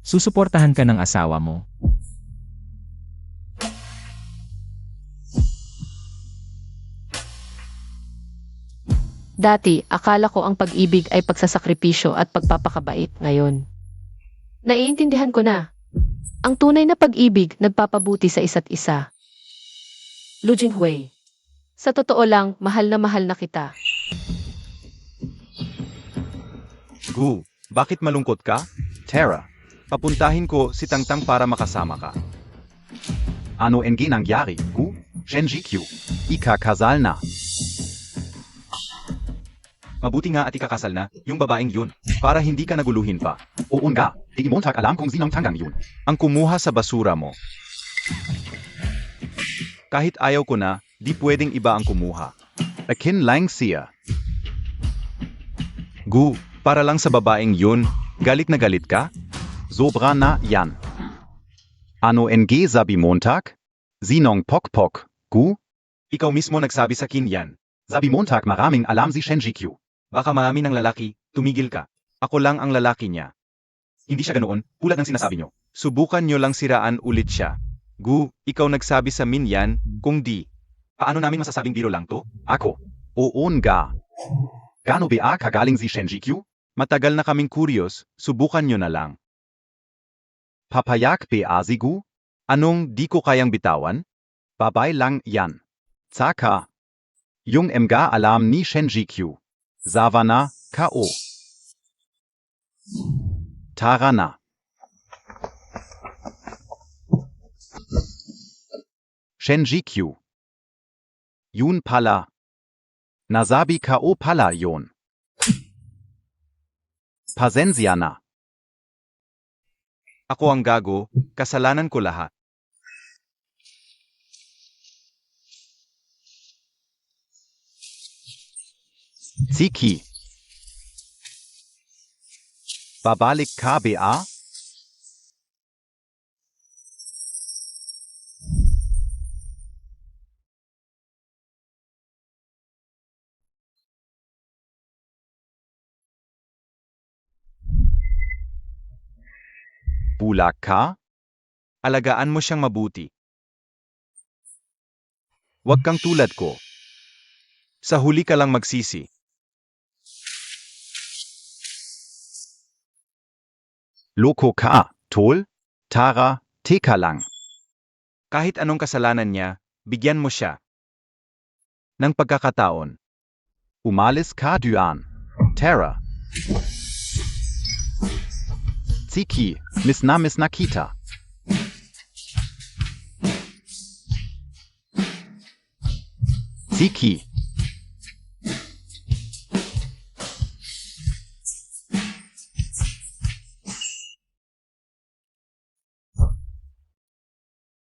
Susuportahan ka ng asawa mo. Dati, akala ko ang pag-ibig ay pagsasakripisyo at pagpapakabait. Ngayon, naiintindihan ko na. Ang tunay na pag-ibig nagpapabuti sa isa't isa. Lu Jinghui. Sa totoo lang, mahal na kita. Gu, bakit malungkot ka? Tara, papuntahin ko si Tangtang para makasama ka. Ano ang nangyari, Gu? Shenji Q, ikakasal na. Mabuti nga at ikakasal na, yung babaeng yun, para hindi ka naguluhin pa. Oo nga, di Montag alam kung sinong tanggang yun. Ang kumuha sa basura mo. Kahit ayaw ko na, di pwedeng iba ang kumuha. Akin lang siya. Gu, para lang sa babaeng yun, galit na galit ka? Sobra na yan. Ano NG sabi Montag? Sinong pokpok, Gu? Ikaw mismo nagsabi sa akin yan. Sabi Montag maraming alam si Shenji Q. Baka marami ng lalaki, tumigil ka. Ako lang ang lalaki niya. Hindi siya ganoon, tulad ng sinasabi nyo. Subukan nyo lang siraan ulit siya. Gu, ikaw nagsabi sa min yan, kung di. Paano namin masasabing biro lang to? Ako. Oo nga. Gano ba kagaling si Shenji Q? Matagal na kaming curious, subukan nyo na lang. Papayak ba si Gu? Anong di ko kayang bitawan? Babay lang yan. Tsaka. Yung mga alam ni Shenji Q. Savana, K.O. Tara na. Shenji Q. Yun pala. Nasabi K.O. pala yun. Pasensya na. Ako ang gago, kasalanan ko lahat. Ziki. Babalik ka ba? Bulak ka? Alagaan mo siyang mabuti. Huwag kang tulad ko. Sa huli ka lang magsisi. Loko ka, tol? Tara, teka lang. Kahit anong kasalanan niya, bigyan mo siya ng pagkakataon. Umalis ka diyan. Tara. Ziki, miss na kita. Ziki.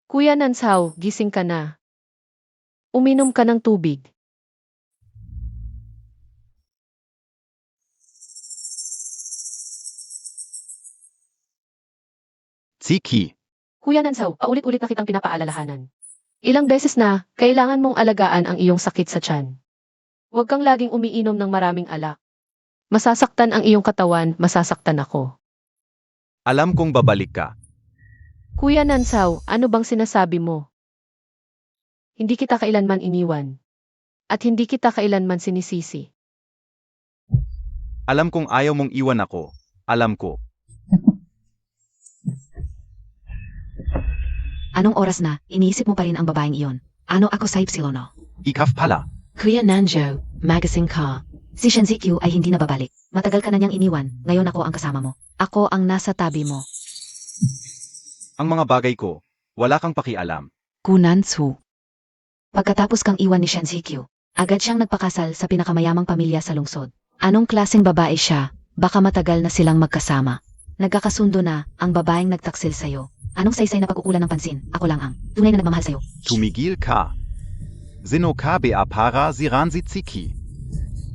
Kuya Nansao, gising ka na. Uminom ka ng tubig. Ziki. Kuya Nansao, paulit-ulit na kitang pinapaalalahanan. Ilang beses na, kailangan mong alagaan ang iyong sakit sa tiyan. Huwag kang laging umiinom ng maraming alak. Masasaktan ang iyong katawan, masasaktan ako. Alam kong babalik ka. Kuya Nansao, ano bang sinasabi mo? Hindi kita kailanman iniwan. At hindi kita kailanman sinisisi. Alam kong ayaw mong iwan ako. Alam ko. Anong oras na, iniisip mo pa rin ang babaeng iyon? Ano ako sa Ipsilono? Ikaf pala. Kuya Nanjo, magazine ka. Si Shinzikyu ay hindi na babalik. Matagal ka na niyang iniwan, ngayon ako ang kasama mo. Ako ang nasa tabi mo. Ang mga bagay ko, wala kang pakialam. Kunansu. Pagkatapos kang iwan ni Shinzikyu, agad siyang nagpakasal sa pinakamayamang pamilya sa lungsod. Anong klaseng babae siya? Baka matagal na silang magkasama. Nagkakasundo na ang babaeng nagtaksil sa'yo. Anong saysay na pag-uulan ng pansin? Ako lang ang tunay na nagmamahal sa'yo. Tumigil ka. Zino ka ba para ziran si Ziki.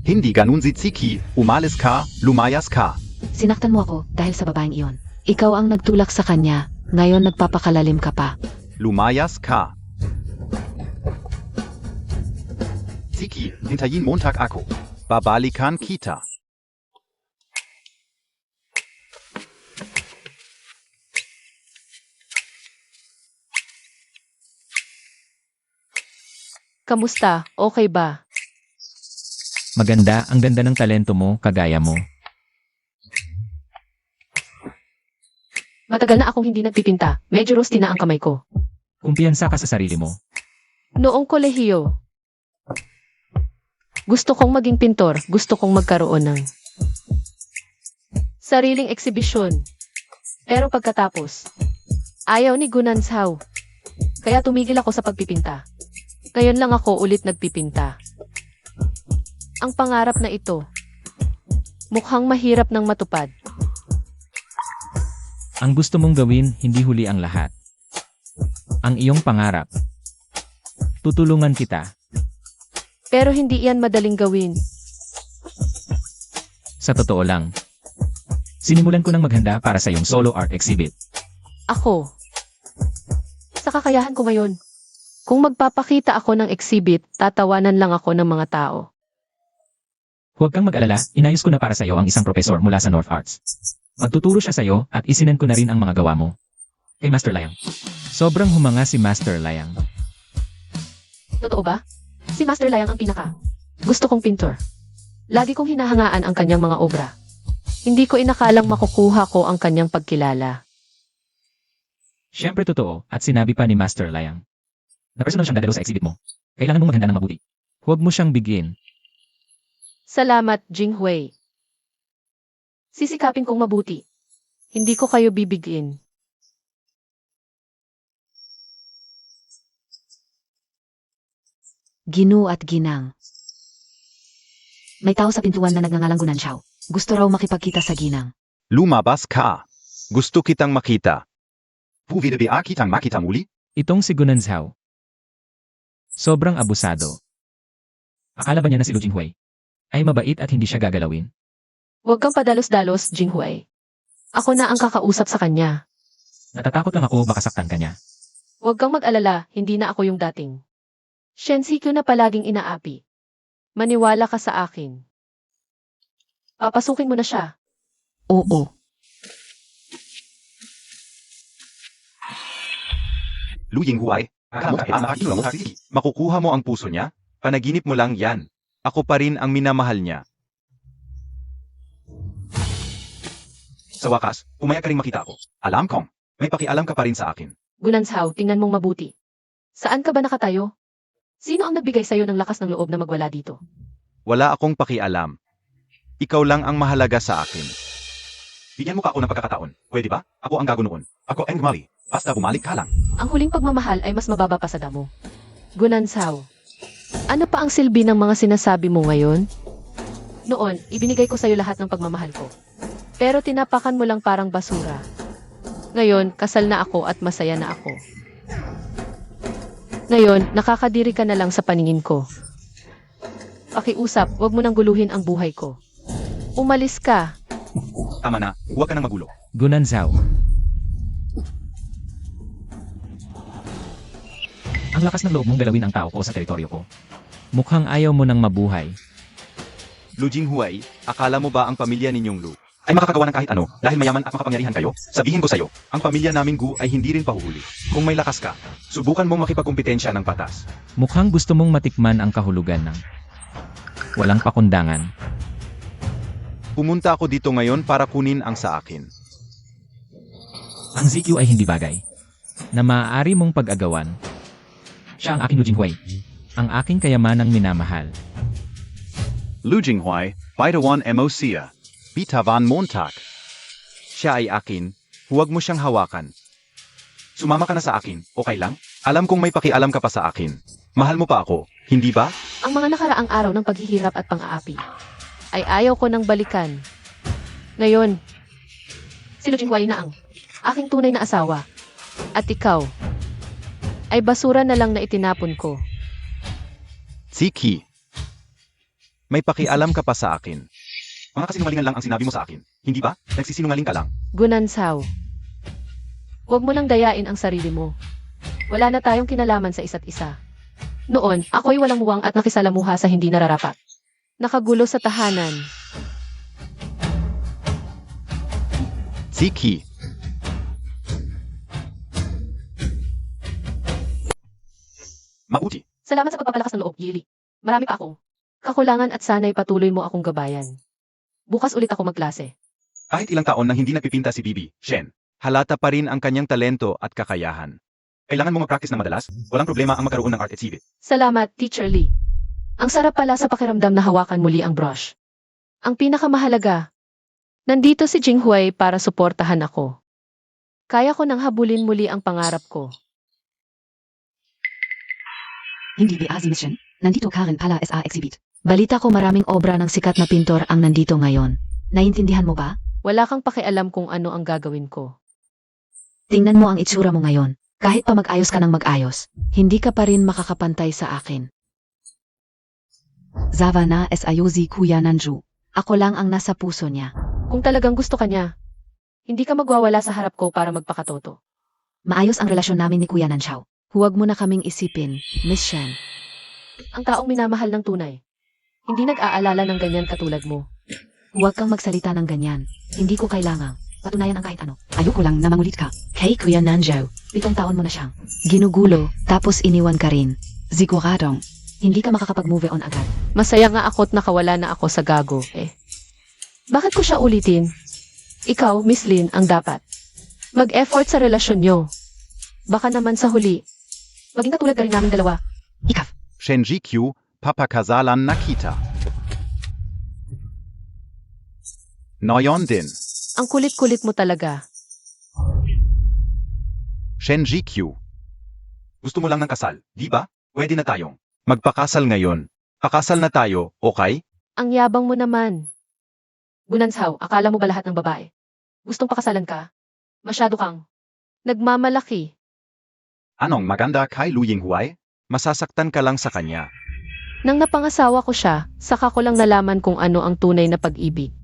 Hindi ganun si Ziki, umalis ka, lumayas ka. Sinaktan mo ako dahil sa babaeng iyon. Ikaw ang nagtulak sa kanya, ngayon nagpapakalalim ka pa. Lumayas ka. Ziki, hintayin Montag ako. Babalikan kita. Kamusta? Okay ba? Maganda, ang ganda ng talento mo, kagaya mo. Matagal na akong hindi nagpipinta. Medyo rusty na ang kamay ko. Kumpiyansa ka sa sarili mo. Noong kolehiyo, gusto kong maging pintor. Gusto kong magkaroon ng sariling eksibisyon. Pero pagkatapos, ayaw ni Gunanshaw. Kaya tumigil ako sa pagpipinta. Ngayon lang ako ulit nagpipinta. Ang pangarap na ito, mukhang mahirap ng matupad. Ang gusto mong gawin, hindi huli ang lahat. Ang iyong pangarap. Tutulungan kita. Pero hindi iyan madaling gawin. Sa totoo lang. Sinimulan ko nang maghanda para sa iyong solo art exhibit. Ako. Sa kakayahan ko ngayon. Kung magpapakita ako ng exhibit, tatawanan lang ako ng mga tao. Huwag kang mag-alala, inayos ko na para sa iyo ang isang profesor mula sa North Arts. Magtuturo siya sa iyo at isinend ko na rin ang mga gawa mo. Kay Master Layang. Sobrang humanga si Master Layang. Totoo ba? Si Master Layang ang pinaka. Gusto kong pintor. Lagi kong hinahangaan ang kanyang mga obra. Hindi ko inakalang makukuha ko ang kanyang pagkilala. Siyempre totoo at sinabi pa ni Master Layang. Na personal siyang dadalo sa exhibit mo. Kailangan mong maghanda ng mabuti. Huwag mo siyang bigin. Salamat, Jinghui. Sisikapin kong mabuti. Hindi ko kayo bibigin. Ginu at ginang. May tao sa pintuan na nagngangalang Gunanshaw. Gusto raw makipagkita sa ginang. Lumabas ka. Gusto kitang makita. Pwede ba kitang makita muli? Itong si Gunanzhao. Sobrang abusado. Akala ba niya na si Lu Jinghui ay mabait at hindi siya gagalawin? Huwag kang padalos-dalos, Jinghui. Ako na ang kakausap sa kanya. Natatakot lang ako baka saktan ka niya. Huwag kang mag-alala, hindi na ako yung dating Shen Zikyu na palaging inaapi. Maniwala ka sa akin. Papasukin mo na siya. Oo. Lu Jinghuai, akala mo kahit makakinuha mo si Siki. Makukuha mo ang puso niya? Panaginip mo lang yan. Ako pa rin ang minamahal niya. Sa wakas, umaya ka rin makita ako. Alam kong, may pakialam ka pa rin sa akin. Gunanzhao, tingnan mong mabuti. Saan ka ba nakatayo? Sino ang nagbigay sa'yo ng lakas ng loob na magwala dito? Wala akong pakialam. Ikaw lang ang mahalaga sa akin. Bigyan mo ka ako ng pagkakataon. Pwede ba? Ako ang gago noon. Ako ang gumali. Basta bumalik ka lang. Ang huling pagmamahal ay mas mababa pa sa damo. Gunanzhao, ano pa ang silbi ng mga sinasabi mo ngayon? Noon, ibinigay ko sa'yo lahat ng pagmamahal ko. Pero tinapakan mo lang parang basura. Ngayon, kasal na ako at masaya na ako. Ngayon, nakakadiri ka na lang sa paningin ko. Pakiusap, huwag mo nang guluhin ang buhay ko. Umalis ka. Tama na, huwag ka nang magulo. Gunanzhao. Ang lakas ng loob mong galawin ang tao ko sa teritoryo ko. Mukhang ayaw mo nang mabuhay. Lu Jinghuai, akala mo ba ang pamilya ninyong Lu ay makakagawa ng kahit ano dahil mayaman at makapangyarihan kayo? Sabihin ko sa'yo, ang pamilya naming Gu ay hindi rin pahuhuli. Kung may lakas ka, subukan mong makipagkumpetensya ng patas. Mukhang gusto mong matikman ang kahulugan ng walang pakundangan. Pumunta ako dito ngayon para kunin ang sa akin. Ang ZQ ay hindi bagay na maaari mong pag-agawan. Siya ang aking Lu Jinghui. Ang aking kayamanang minamahal. Lu Jinghuai, Baitawan Emosia. Bitavan Montag. Siya ay akin, huwag mo siyang hawakan. Sumama ka na sa akin, okay lang? Alam kong may pakialam ka pa sa akin. Mahal mo pa ako, hindi ba? Ang mga nakaraang araw ng paghihirap at pang-aapi ay ayaw ko nang balikan. Ngayon, si Lu Jinghui na ang aking tunay na asawa. At ikaw, ay basura na lang na itinapon ko. Siki. May pakialam ka pa sa akin. Mga kasinungalingan lang ang sinabi mo sa akin, hindi ba? Nagsisinungaling ka lang. Gunanzhao, huwag mo nang dayain ang sarili mo. Wala na tayong kinalaman sa isa't isa. Noon, ako'y walang muwang at nakisalamuha sa hindi nararapat. Nakagulo sa tahanan. Siki. Mabuti. Salamat sa pagpapalakas ng loob, Yili. Marami pa akong kakulangan at sana'y patuloy mo akong gabayan. Bukas ulit ako magklase. Kahit ilang taon nang hindi nagpipinta si Bibi, Shen, halata pa rin ang kanyang talento at kakayahan. Kailangan mo mag-practice na madalas, walang problema ang magkaroon ng art exhibit. Salamat, Teacher Lee. Ang sarap pala sa pakiramdam na hawakan muli ang brush. Ang pinakamahalaga, nandito si Jinghui para suportahan ako. Kaya ko nang habulin muli ang pangarap ko. Hindi ba Mission? Nandito ka rin pala sa exhibit. Balita ko maraming obra ng sikat na pintor ang nandito ngayon. Naintindihan mo ba? Wala kang pakialam kung ano ang gagawin ko. Tingnan mo ang itsura mo ngayon. Kahit pa mag-ayos ka ng mag-ayos, hindi ka pa rin makakapantay sa akin. Zava na ayuzi Kuya Nanju. Ako lang ang nasa puso niya. Kung talagang gusto ka niya, hindi ka magwawala sa harap ko para magpakatoto. Maayos ang relasyon namin ni Kuya Nanxiao. Huwag mo na kaming isipin, Miss Shen. Ang taong minamahal ng tunay, hindi nag-aalala ng ganyan katulad mo. Huwag kang magsalita ng ganyan. Hindi ko kailangang patunayan ang kahit ano. Ayoko lang na mangulit ka. Kay Kuya Nanxiao, 7 taon mo na siyang ginugulo, tapos iniwan ka rin. Siguradong, hindi ka makakapag-move on agad. Masaya nga ako't nakawala na ako sa gago, eh. Bakit ko siya ulitin? Ikaw, Miss Lin, ang dapat mag-effort sa relasyon nyo. Baka naman sa huli, maging katulad ka rin namin dalawa. Ikaw, Shenji Q, Papakazalan Nakita. Noyon din. Ang kulit-kulit mo talaga. Shenji Q. Gusto mo lang ng kasal, di ba? Pwede na tayong magpakasal ngayon. Pakasal na tayo, okay? Ang yabang mo naman. Gunanzhaw, akala mo ba lahat ng babae? Gustong pakasalan ka? Masyado kang nagmamalaki. Anong maganda kay Lu Yinghuay? Masasaktan ka lang sa kanya. Nang napangasawa ko siya, saka ko lang nalaman kung ano ang tunay na pag-ibig.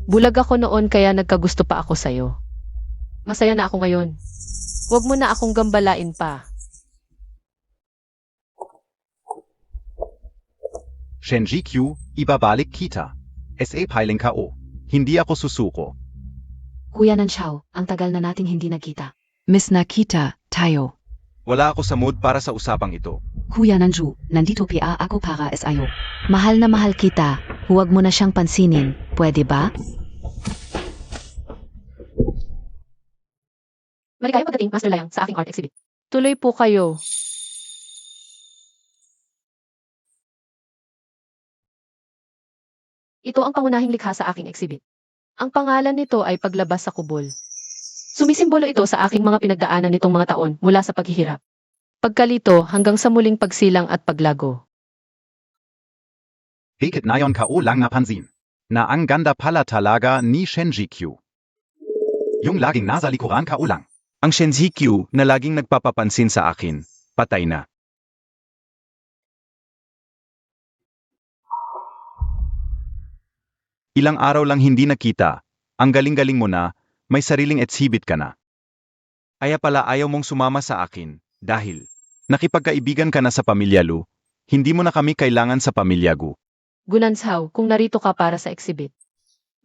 Bulag ako noon kaya nagkagusto pa ako sa'yo. Masaya na ako ngayon. Huwag mo na akong gambalain pa. Shenji Q, ibabalik kita. SA piling ka o. Hindi ako susuko. Kuya Nanxiao, ang tagal na nating hindi nagkita. Miss nakita, tayo. Wala ako sa mood para sa usapang ito. Kuya Nanju, nandito pia ako para SIO. Mahal na mahal kita, huwag mo na siyang pansinin, pwede ba? Maligayang pagdating, Master Layang, sa aking art exhibit. Tuloy po kayo. Ito ang pangunahing likha sa aking exhibit. Ang pangalan nito ay Paglabas sa Kubol. Sumisimbolo ito sa aking mga pinagdaanan nitong mga taon mula sa paghihirap, pagkalito hanggang sa muling pagsilang at paglago. Bakit nayon ka o lang napansin? Na ang ganda pala talaga ni Shenji Q. Yung laging nasa likuran ka o lang. Ang Shenji Q na laging nagpapapansin sa akin, patay na. Ilang araw lang hindi nakita, ang galing-galing mo na, may sariling exhibit ka na. Kaya pala ayaw mong sumama sa akin, dahil nakipagkaibigan ka na sa pamilya Lu, hindi mo na kami kailangan sa pamilya Gu. Gunanzhaw, kung narito ka para sa exhibit.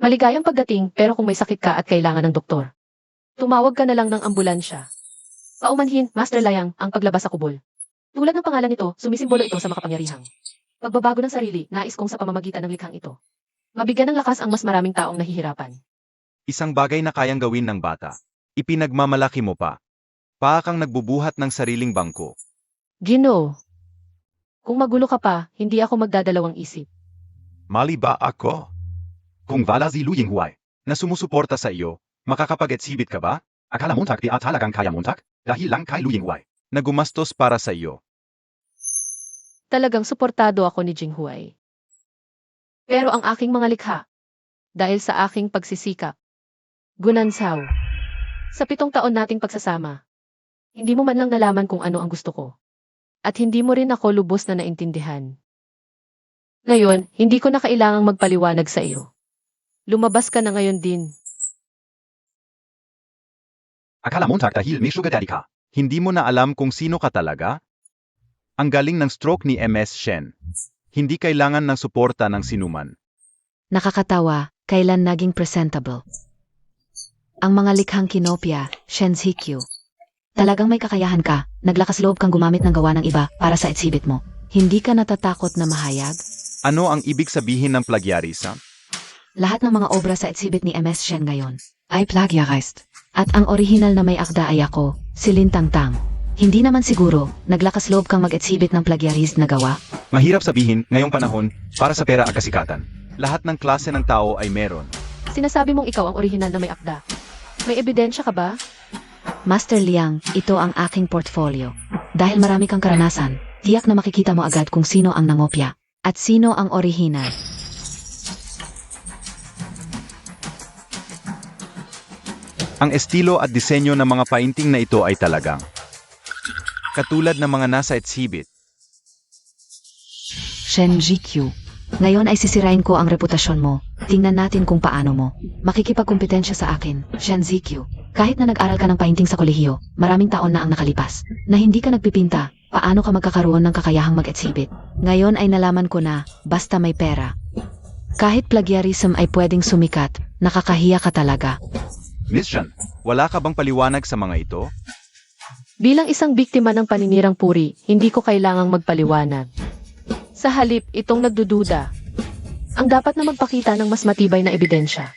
Maligayang pagdating pero kung may sakit ka at kailangan ng doktor, tumawag ka na lang ng ambulansya. Paumanhin, Master Layang, ang paglabas sa kubol. Tulad ng pangalan nito, sumisimbolo ito sa makapangyarihang pagbabago ng sarili, nais kong sa pamamagitan ng likhang ito. Mabigyan ng lakas ang mas maraming taong nahihirapan. Isang bagay na kayang gawin ng bata. Ipinagmamalaki mo pa. Kang nagbubuhat ng sariling bangko. Ginoo. Kung magulo ka pa, hindi ako magdadalawang isip. Mali ba ako? Kung wala si Lu Yinghuay na sumusuporta sa iyo, makakapag-exhibit ka ba? Akala mo di talagang kaya montak? Dahil lang kay Lu Yinghuay na gumastos para sa iyo. Talagang suportado ako ni Jinghuay. Pero ang aking mga likha, dahil sa aking pagsisikap, Gunanzhaw, sa 7 taon nating pagsasama, hindi mo man lang nalaman kung ano ang gusto ko. At hindi mo rin ako lubos na naintindihan. Ngayon, hindi ko na kailangang magpaliwanag sa iyo. Lumabas ka na ngayon din. Akala mo dahil may sugar daddy ka, hindi mo na alam kung sino ka talaga? Ang galing ng stroke ni MS Shen. Hindi kailangan ng suporta ng sinuman. Nakakatawa, kailan naging presentable. Ang mga likhang kinopya, Shenji Q. Talagang may kakayahan ka, naglakas loob kang gumamit ng gawa ng iba para sa exhibit mo. Hindi ka natatakot na mahayag? Ano ang ibig sabihin ng plagiarism? Lahat ng mga obra sa exhibit ni MS Shen ngayon ay plagiarized. At ang orihinal na may akda ay ako, si Lin Tangtang. Hindi naman siguro, naglakas loob kang mag-exhibit ng plagiarized na gawa? Mahirap sabihin ngayong panahon para sa pera at kasikatan. Lahat ng klase ng tao ay meron. Sinasabi mong ikaw ang orihinal na may akda. May ebidensya ka ba? Master Liang, ito ang aking portfolio. Dahil marami kang karanasan, tiyak na makikita mo agad kung sino ang nangopya at sino ang orihinal. Ang estilo at disenyo ng mga painting na ito ay talagang katulad ng mga nasa exhibit. Shenji Q. Ngayon ay sisirain ko ang reputasyon mo. Tingnan natin kung paano mo makikipagkompetensya sa akin, Shenji Q. Kahit na nag-aral ka ng painting sa kolehiyo, maraming taon na ang nakalipas, na hindi ka nagpipinta, paano ka magkakaroon ng kakayahang mag-exhibit? Ngayon ay nalaman ko na, basta may pera. Kahit plagiarism ay pwedeng sumikat, nakakahiya ka talaga. Miss Shen, wala ka bang paliwanag sa mga ito? Bilang isang biktima ng paninirang puri, hindi ko kailangang magpaliwanag. Sa halip, itong nagdududa. Ang dapat na magpakita ng mas matibay na ebidensya.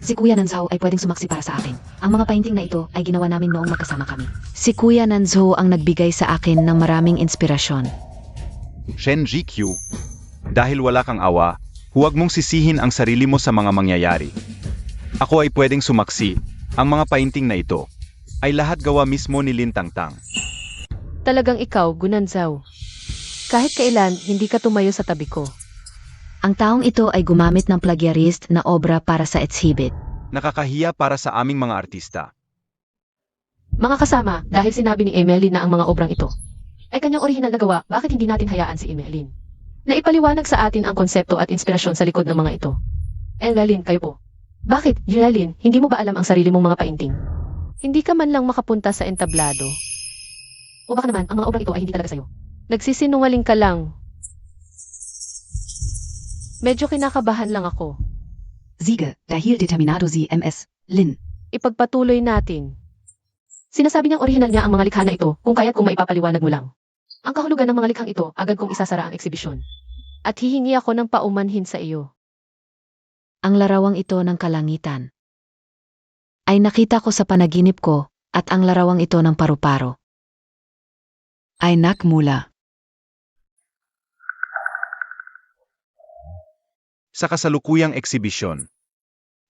Si Kuya Nanzhou ay pwedeng sumaksi para sa akin. Ang mga painting na ito ay ginawa namin noong magkasama kami. Si Kuya Nanzhou ang nagbigay sa akin ng maraming inspirasyon. Shenji Q. Dahil wala kang awa, huwag mong sisihin ang sarili mo sa mga mangyayari. Ako ay pwedeng sumaksi. Ang mga painting na ito ay lahat gawa mismo ni Lin Tangtang. Talagang ikaw, Gunanzhaw. Kahit kailan, hindi ka tumayo sa tabi ko. Ang taong ito ay gumamit ng plagiarist na obra para sa exhibit. Nakakahiya para sa aming mga artista. Mga kasama, dahil sinabi ni Emeline na ang mga obrang ito ay kanyang orihinal na gawa, bakit hindi natin hayaan si Emeline na ipaliwanag sa atin ang konsepto at inspirasyon sa likod ng mga ito? Emeline, kayo po. Bakit, Emeline, hindi mo ba alam ang sarili mong mga painting? Hindi ka man lang makapunta sa entablado. O baka naman, ang mga obrang ito ay hindi talaga sa'yo. Nagsisinungaling ka lang. Medyo kinakabahan lang ako. Siege, dahil determinado si MS. Lin. Ipagpatuloy natin. Sinasabi niyang orihinal niya ang mga likha na ito kung kaya't kung maipapaliwanag mo lang. Ang kahulugan ng mga likhang ito, agad kong isasara ang eksibisyon. At hihingi ako ng paumanhin sa iyo. Ang larawang ito ng kalangitan ay nakita ko sa panaginip ko at ang larawang ito ng paru-paro ay nakmula. Sa kasalukuyang eksibisyon.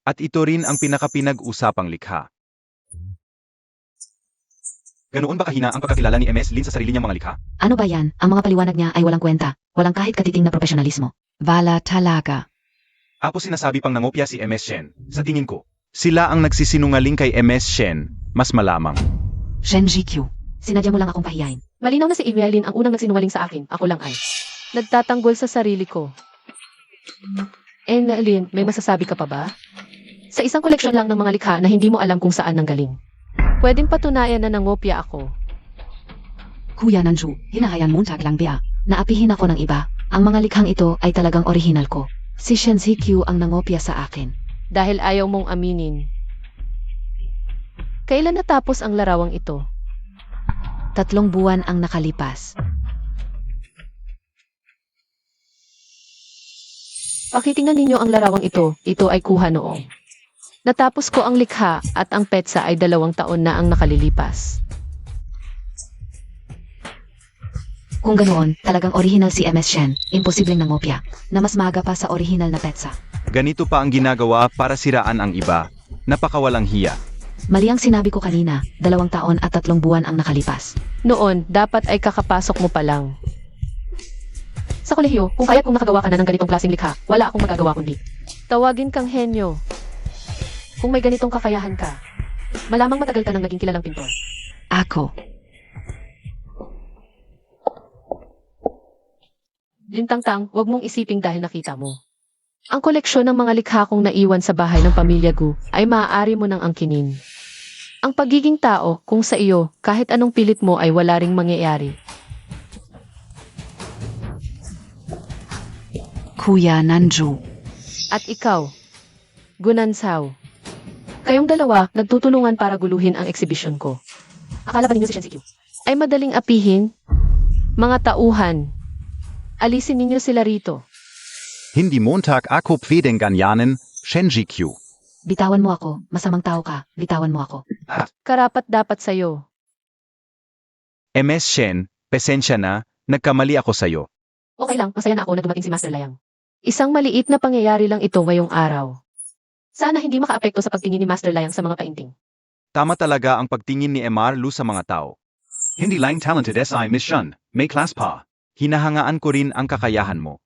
At ito rin ang pinakapinag-usapang likha. Ganoon ba kahina ang pagkakilala ni MS Lin sa sarili niyang mga likha? Ano ba yan? Ang mga paliwanag niya ay walang kwenta. Walang kahit katiting na profesionalismo. Wala talaga. Apo sinasabi pang nangopya si MS Shen. Sa tingin ko, sila ang nagsisinungaling kay MS Shen. Mas malamang. Shenji Q. Sinadya mo lang akong pahiyain. Malinaw na si Emeline ang unang nagsinungaling sa akin. Ako lang ay nagtatanggol sa sarili ko. Emeline, may masasabi ka pa ba? Sa isang koleksyon lang ng mga likha na hindi mo alam kung saan nanggaling. Pwedeng patunayan na nangopya ako. Kuya Nanju, hinahayan Montag lang biya. Naapihin ako ng iba. Ang mga likhang ito ay talagang orihinal ko. Si Shenji Q ang nangopya sa akin. Dahil ayaw mong aminin. Kailan natapos ang larawang ito? 3 buwan ang nakalipas. Pakitingnan ninyo ang larawang ito. Ito ay kuha noong natapos ko ang likha at ang petsa ay 2 taon na ang nakalilipas. Kung ganoon, talagang orihinal si MS Shen. Imposibleng nangopya. Na mas maga pa sa orihinal na petsa. Ganito pa ang ginagawa para siraan ang iba. Napakawalang hiya. Mali ang sinabi ko kanina. 2 taon at 3 buwan ang nakalipas. Noon, dapat ay kakapasok mo pa lang. Sa kolehiyo, kung kung nakagawa ka na ng ganitong klaseng likha, wala akong magagawa kundi tawagin kang henyo. Kung may ganitong kakayahan ka, malamang matagal ka nang naging kilalang pintor. Ako. Lintang-tang, wag mong isiping dahil nakita mo. Ang koleksyon ng mga likha kong naiwan sa bahay ng pamilya Gu ay maaari mo nang angkinin. Ang pagiging tao, kung sa iyo, kahit anong pilit mo ay wala ring mangyayari. Kuya Nanju. At ikaw, Gunansaw. Kayong dalawa, nagtutulungan para guluhin ang eksibisyon ko. Akala ba ninyo si Shenji Q ay madaling apihin? Mga tauhan, alisin ninyo sila rito. Hindi Montag ako pwedeng ganyanin, Shenji Q. Bitawan mo ako. Masamang tao ka. Bitawan mo ako. Karapat dapat sa'yo. MS Shen, pasensya na, nagkamali ako sa'yo. Okay lang, masaya na ako na dumating si Master Layang. Isang maliit na pangyayari lang ito ngayong araw. Sana hindi makaapekto sa pagtingin ni Master Layang sa mga painting. Tama talaga ang pagtingin ni MR Lu sa mga tao. Hindi lang talented SI Miss Shen, may class pa. Hinahangaan ko rin ang kakayahan mo.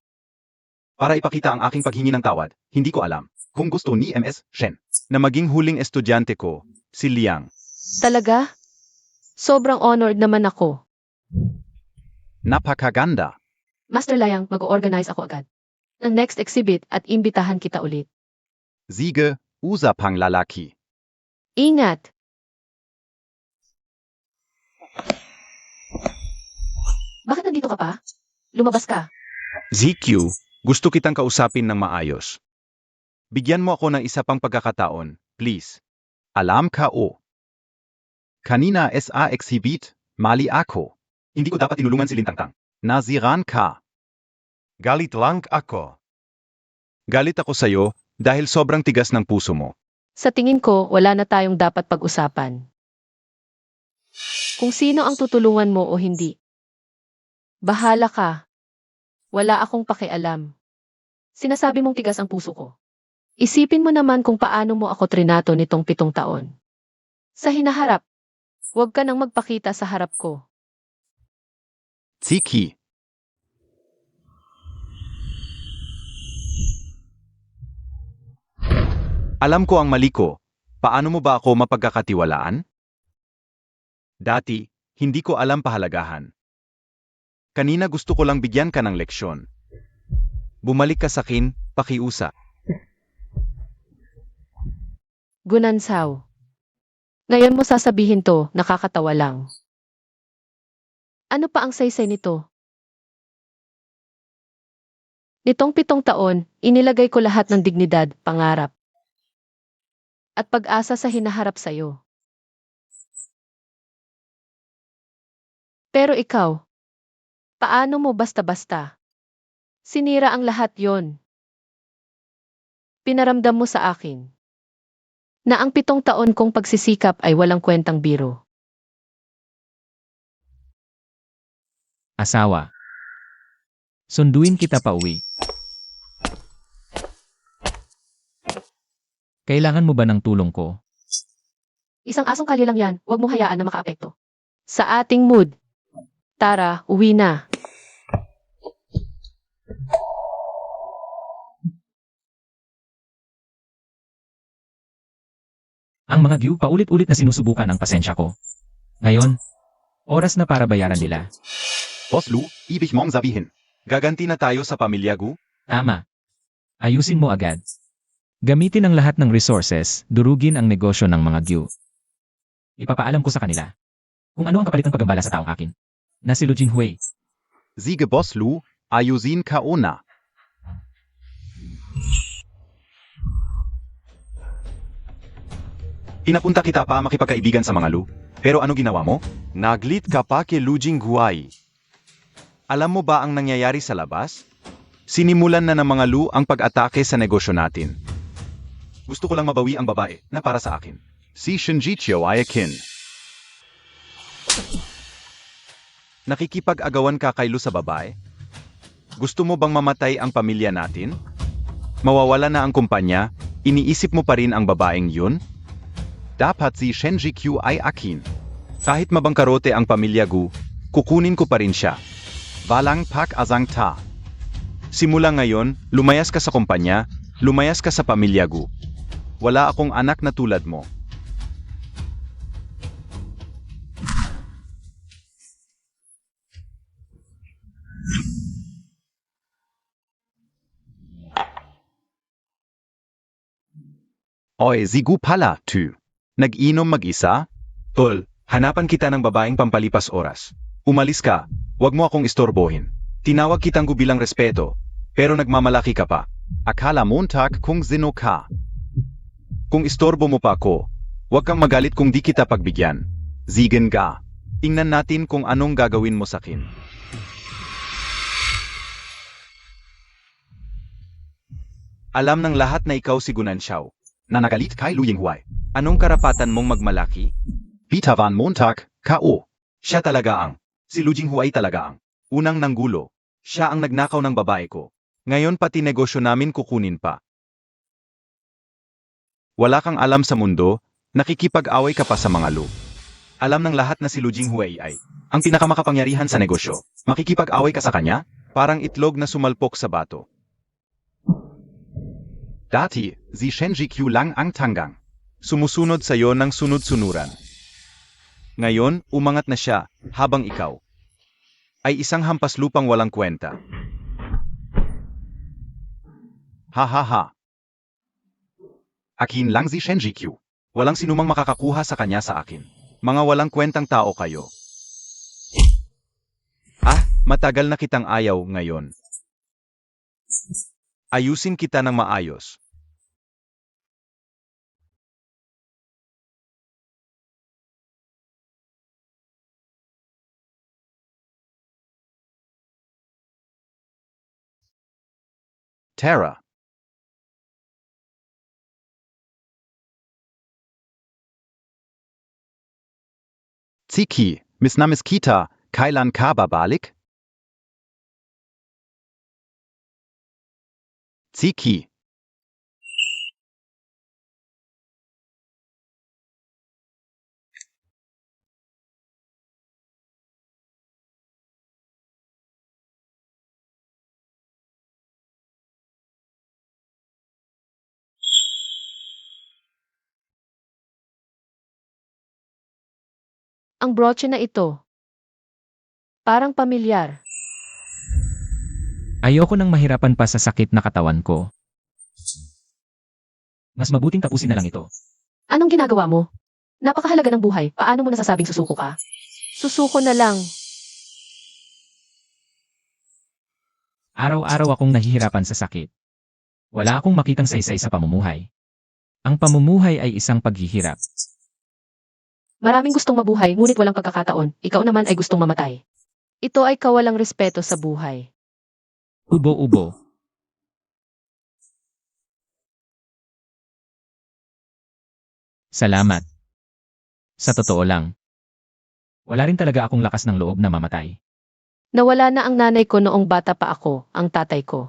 Para ipakita ang aking paghingi ng tawad, hindi ko alam kung gusto ni MS Shen na maging huling estudyante ko, si Liang. Talaga? Sobrang honored naman ako. Napakaganda. Master Layang, mag-organize ako agad ng next exhibit at imbitahan kita ulit. Siege, usapang lalaki. Ingat! Bakit nandito ka pa? Lumabas ka. ZQ, gusto kitang kausapin ng maayos. Bigyan mo ako ng isa pang pagkakataon, please. Alam ka o. Kanina SA exhibit, mali ako. Hindi ko dapat tinulungan si Lintang-tang. Naziran ka. Galit lang ako. Galit ako sa'yo dahil sobrang tigas ng puso mo. Sa tingin ko, wala na tayong dapat pag-usapan. Kung sino ang tutulungan mo o hindi. Bahala ka. Wala akong pakialam. Sinasabi mong tigas ang puso ko. Isipin mo naman kung paano mo ako trinato nitong 7 taon. Sa hinaharap, huwag ka nang magpakita sa harap ko. Tsiki. Alam ko ang mali ko. Paano mo ba ako mapagkakatiwalaan? Dati, hindi ko alam pahalagahan. Kanina gusto ko lang bigyan ka ng leksyon. Bumalik ka sa akin, pakiusa. Gunansaw. Ngayon mo sasabihin to, nakakatawa lang. Ano pa ang saysay nito? Nitong 7 taon, inilagay ko lahat ng dignidad, pangarap, at pag-asa sa hinaharap sa'yo. Pero ikaw, paano mo basta-basta? Sinira ang lahat yon. Pinaramdam mo sa akin na ang 7 taon kong pagsisikap ay walang kwentang biro. Asawa. Sunduin kita pauwi. Kailangan mo ba ng tulong ko? Isang asong kali lang yan, huwag mo hayaan na makaapekto sa ating mood. Tara, uwi na. Ang mga view paulit-ulit na sinusubukan ang pasensya ko. Ngayon, oras na para bayaran nila. Boss Lou, ibig mong sabihin. Gaganti na tayo sa pamilya Gu? Tama. Ayusin mo agad. Gamitin ang lahat ng resources, durugin ang negosyo ng mga Gyu. Ipapaalam ko sa kanila kung ano ang kapalit ng paggambala sa taong akin, na si Lu Jinghui. Sige Boss Lou, ayusin ka una. Pinapunta kita pa makipagkaibigan sa mga Lu. Pero ano ginawa mo? Naglit ka pa kay Lu Jinghuai. Alam mo ba ang nangyayari sa labas? Sinimulan na ng mga Lu ang pag-atake sa negosyo natin. Gusto ko lang mabawi ang babae na para sa akin. Si Shinjichio ay akin. Nakikipag-agawan ka kay Lu sa babae? Gusto mo bang mamatay ang pamilya natin? Mawawala na ang kumpanya, iniisip mo pa rin ang babaeng yun? Dapat si Shinjikyu ay akin. Kahit mabangkarote ang pamilya Gu, kukunin ko pa rin siya. Balang pak-azang ta. Simula ngayon, lumayas ka sa kumpanya, lumayas ka sa pamilya Gu. Wala akong anak na tulad mo. Oy, zigu pala, tu. Nag-inom mag-isa? Tol, hanapan kita ng babaeng pampalipas oras. Umalis ka, wag mo akong istorbohin. Tinawag kitang Gu bilang respeto, pero nagmamalaki ka pa. Akala montak kung zino ka. Kung istorbo mo pa ako, wag kang magalit kung di kita pagbigyan. Zigen ka. Tingnan natin kung anong gagawin mo sa akin. Alam ng lahat na ikaw si Gunanxiao, na nagalit kay Lu Yinghuai. Anong karapatan mong magmalaki? Bitavan Montag, K.O. Siya talaga ang. Si Lu Jinghuai talaga ang. Unang nanggulo. Siya ang nagnakaw ng babae ko. Ngayon pati negosyo namin kukunin pa. Wala kang alam sa mundo, nakikipag-away ka pa sa mga Lu. Alam ng lahat na si Lu Jinghuai ay ang pinakamakapangyarihan sa negosyo. Makikipag-away ka sa kanya? Parang itlog na sumalpok sa bato. Dati, si Shinjikyu lang ang tanggang. Sumusunod sa iyo ng sunod-sunuran. Ngayon, umangat na siya, habang ikaw ay isang hampas lupang walang kwenta. Ha ha ha. Akin lang si Shinjikyu. Walang sinumang makakakuha sa kanya sa akin. Mga walang kwentang tao kayo. Ah, matagal na kitang ayaw ngayon. Ayusin kita ng maayos. Tara. Tsiki, Miss Namis Kita, kailan ka babalik? Tsiki. Ang brooche na ito. Parang pamilyar. Ayoko nang mahirapan pa sa sakit na katawan ko. Mas mabuting tapusin na lang ito. Anong ginagawa mo? Napakahalaga ng buhay. Paano mo nasasabing susuko ka? Susuko na lang. Araw-araw akong nahihirapan sa sakit. Wala akong makitang saysay sa pamumuhay. Ang pamumuhay ay isang paghihirap. Maraming gustong mabuhay, ngunit walang pagkakataon. Ikaw naman ay gustong mamatay. Ito ay kawalang respeto sa buhay. Ubo-ubo. Salamat. Sa totoo lang, wala rin talaga akong lakas ng loob na mamatay. Nawala na ang nanay ko noong bata pa ako, ang tatay ko.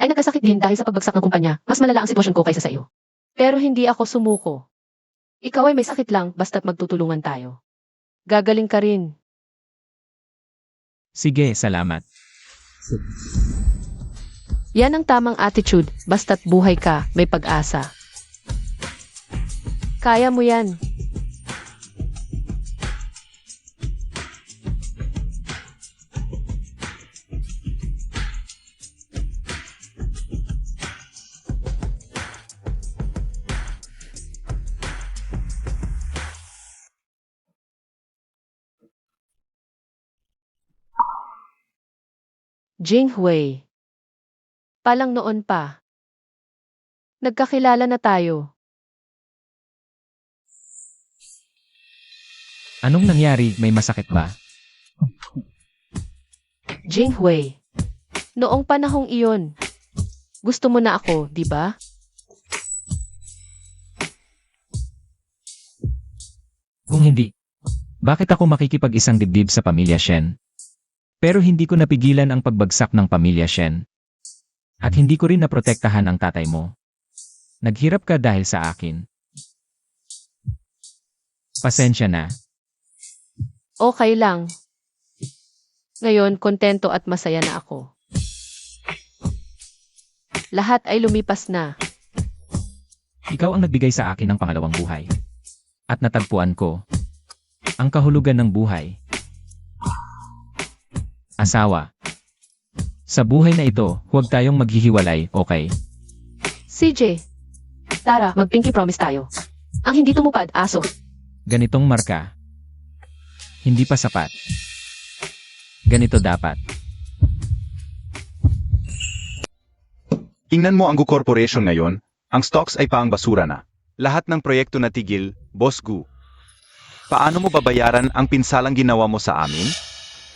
Ay nagkasakit din dahil sa pagbagsak ng kumpanya. Mas malala ang sitwasyon ko kaysa sa iyo. Pero hindi ako sumuko. Ikaw ay may sakit lang basta't magtutulungan tayo. Gagaling ka rin. Sige, salamat. Yan ang tamang attitude, basta't buhay ka, may pag-asa. Kaya mo yan. Jinghui. Palang noon pa. Nagkakilala na tayo. Anong nangyari? May masakit ba? Jinghui. Noong panahong iyon. Gusto mo na ako, di ba? Kung hindi, bakit ako makikipag-isang dibdib sa pamilya Shen? Pero hindi ko napigilan ang pagbagsak ng pamilya Shen. At hindi ko rin naprotektahan ang tatay mo. Naghirap ka dahil sa akin. Pasensya na. Okay lang. Ngayon, kontento at masaya na ako. Lahat ay lumipas na. Ikaw ang nagbigay sa akin ng pangalawang buhay. At natagpuan ko ang kahulugan ng buhay. Asawa. Sa buhay na ito, huwag tayong maghihiwalay, okay? CJ. Tara, mag-pinky promise tayo. Ang hindi tumupad, aso. Ganitong marka. Hindi pa sapat. Ganito dapat. Tingnan mo ang Gu Corporation ngayon, ang stocks ay paang basura na. Lahat ng proyekto na tigil, Boss Gu. Paano mo babayaran ang pinsalang ginawa mo sa amin?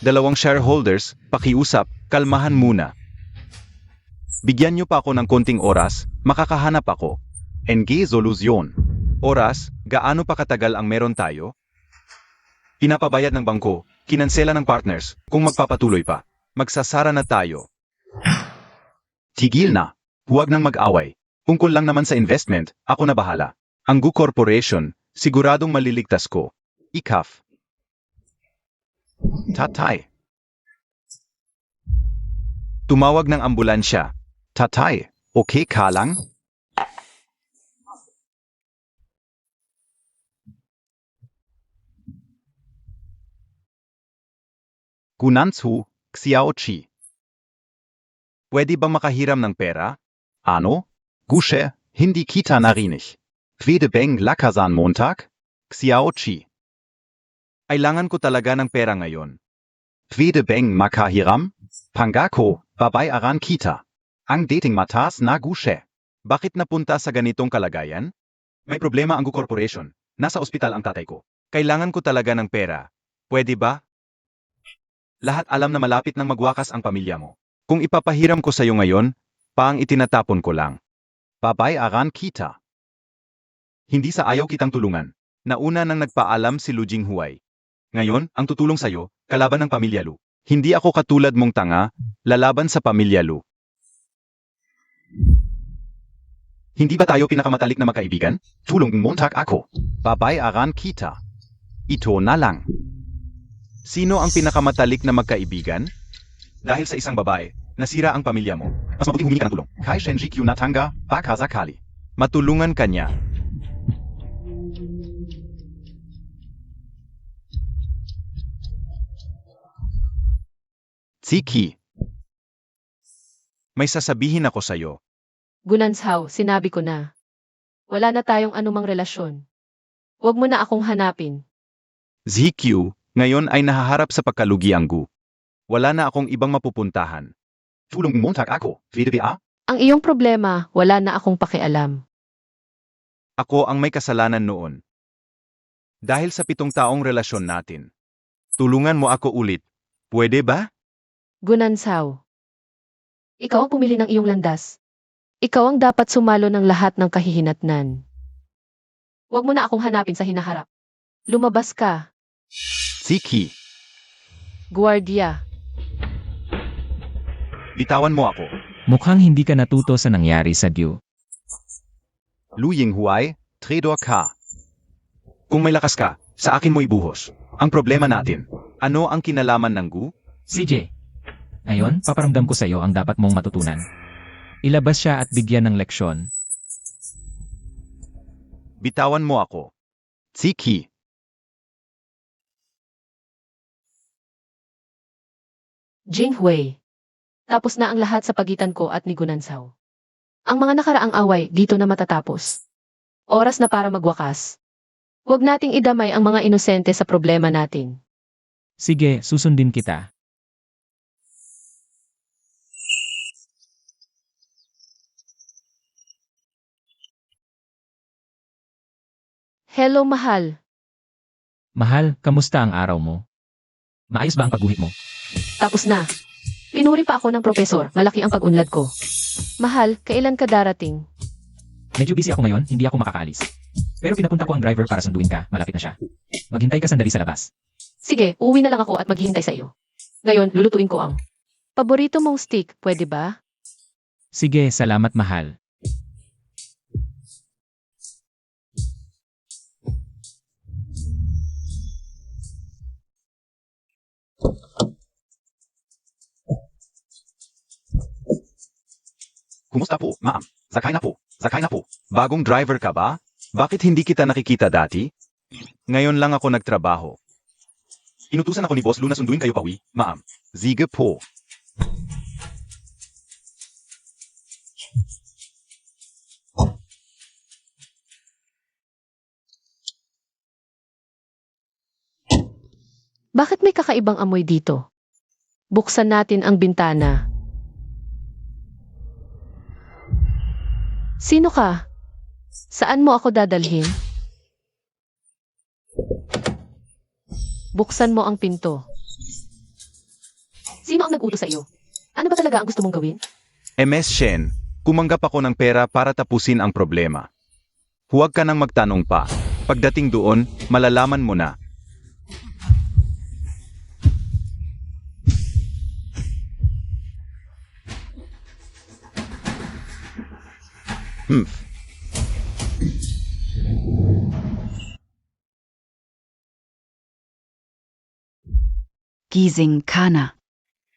Dalawang shareholders, pakiusap, kalmahan muna. Bigyan niyo pa ako ng konting oras, makakahanap ako. NG solusyon. Oras, gaano pa katagal ang meron tayo? Pinapabayad ng bangko, kinansela ng partners, kung magpapatuloy pa. Magsasara na tayo. Tigil na. Huwag nang mag-away. Tungkol lang naman sa investment, ako na bahala. Ang Gu Corporation, siguradong maliligtas ko. Ikaf. Tatay. Tumawag ng ambulansya. Tatay, okay ka lang? Gunansu, Xiaoqi. Pwede bang makahiram ng pera? Ano? Gushe, hindi kita narinig. Pwede bang lakasan Montag? Xiaoqi. Kailangan ko talaga ng pera ngayon. Pwede bang makahiram? Pangako, babayaran kita. Ang dating matas na Gushe. Bakit napunta sa ganitong kalagayan? May problema ang Gu Corporation. Nasa ospital ang tatay ko. Kailangan ko talaga ng pera. Pwede ba? Lahat alam na malapit nang magwakas ang pamilya mo. Kung ipapahiram ko sa'yo ngayon, paang itinatapon ko lang. Babayaran kita. Hindi sa ayaw kitang tulungan. Nauna nang nagpaalam si Lu Jinghuai. Ngayon, ang tutulong sa'yo, kalaban ng pamilya Lu. Hindi ako katulad mong tanga, lalaban sa pamilya Lu. Hindi ba tayo pinakamatalik na magkaibigan? Tulong Montag ako. Babayaran kita. Ito na lang. Sino ang pinakamatalik na magkaibigan? Dahil sa isang babae, nasira ang pamilya mo. Mas mabuting humingi ka ng tulong. Kai Shenji Q Natanga, Bakazakali. Matulungan ka niya. Ziki. May sasabihin ako sa'yo. Gunanshaw, sinabi ko na. Wala na tayong anumang relasyon. Huwag mo na akong hanapin. ZQ, ngayon ay nahaharap sa pagkalugi ang Gu. Wala na akong ibang mapupuntahan. Tulong Montag ako, VDBA? Ang iyong problema, wala na akong pakialam. Ako ang may kasalanan noon. Dahil sa 7 taong relasyon natin. Tulungan mo ako ulit. Pwede ba? Gunanshaw. Ikaw ang pumili ng iyong landas. Ikaw ang dapat sumalo ng lahat ng kahihinatnan. Huwag mo na akong hanapin sa hinaharap. Lumabas ka, Ziki, guwardiya. bitawan mo ako. Mukhang hindi ka natuto sa nangyari sa Diyo. Lu Yinghuai, Tredor ka. Kung may lakas ka, sa akin mo ibuhos. Ang problema natin, ano ang kinalaman ng Gu? CJ, ngayon, paparamdam ko sa iyo ang dapat mong matutunan. Ilabas siya at bigyan ng leksyon. Bitawan mo ako. Ziki, Jinghui. Tapos na ang lahat sa pagitan ko at ni Gunanshaw. Ang mga nakaraang away dito na matatapos. Oras na para magwakas. Huwag nating idamay ang mga inosente sa problema natin. Sige, susundin kita. Hello, mahal. Mahal, kamusta ang araw mo? Maayos ba ang pagguhit mo? Tapos na. Pinuri pa ako ng propesor. Malaki ang pag-unlad ko. Mahal, kailan ka darating? Medyo busy ako ngayon, hindi ako makakaalis. Pero pinapunta ko ang driver para sunduin ka, malapit na siya. Maghintay ka sandali sa labas. Sige, uuwi na lang ako at maghihintay sa iyo. Ngayon, lulutuin ko ang paborito mong steak, pwede ba? Sige, salamat mahal. kumusta po, ma'am? Sakay na po, sakay na po. Bagong driver ka ba? Bakit hindi kita nakikita dati? Ngayon lang ako nagtrabaho. Inutusan ako ni Boss Lu na sunduin kayo pauwi, ma'am. Sige po. Bakit may kakaibang amoy dito? Buksan natin ang bintana. Sino ka? Saan mo ako dadalhin? Buksan mo ang pinto. Sino ang nag-utos sa iyo? Ano ba talaga ang gusto mong gawin? MS Shen, kumanggap ako ng pera para tapusin ang problema. Huwag ka nang magtanong pa. Pagdating doon, malalaman mo na. Gising ka na.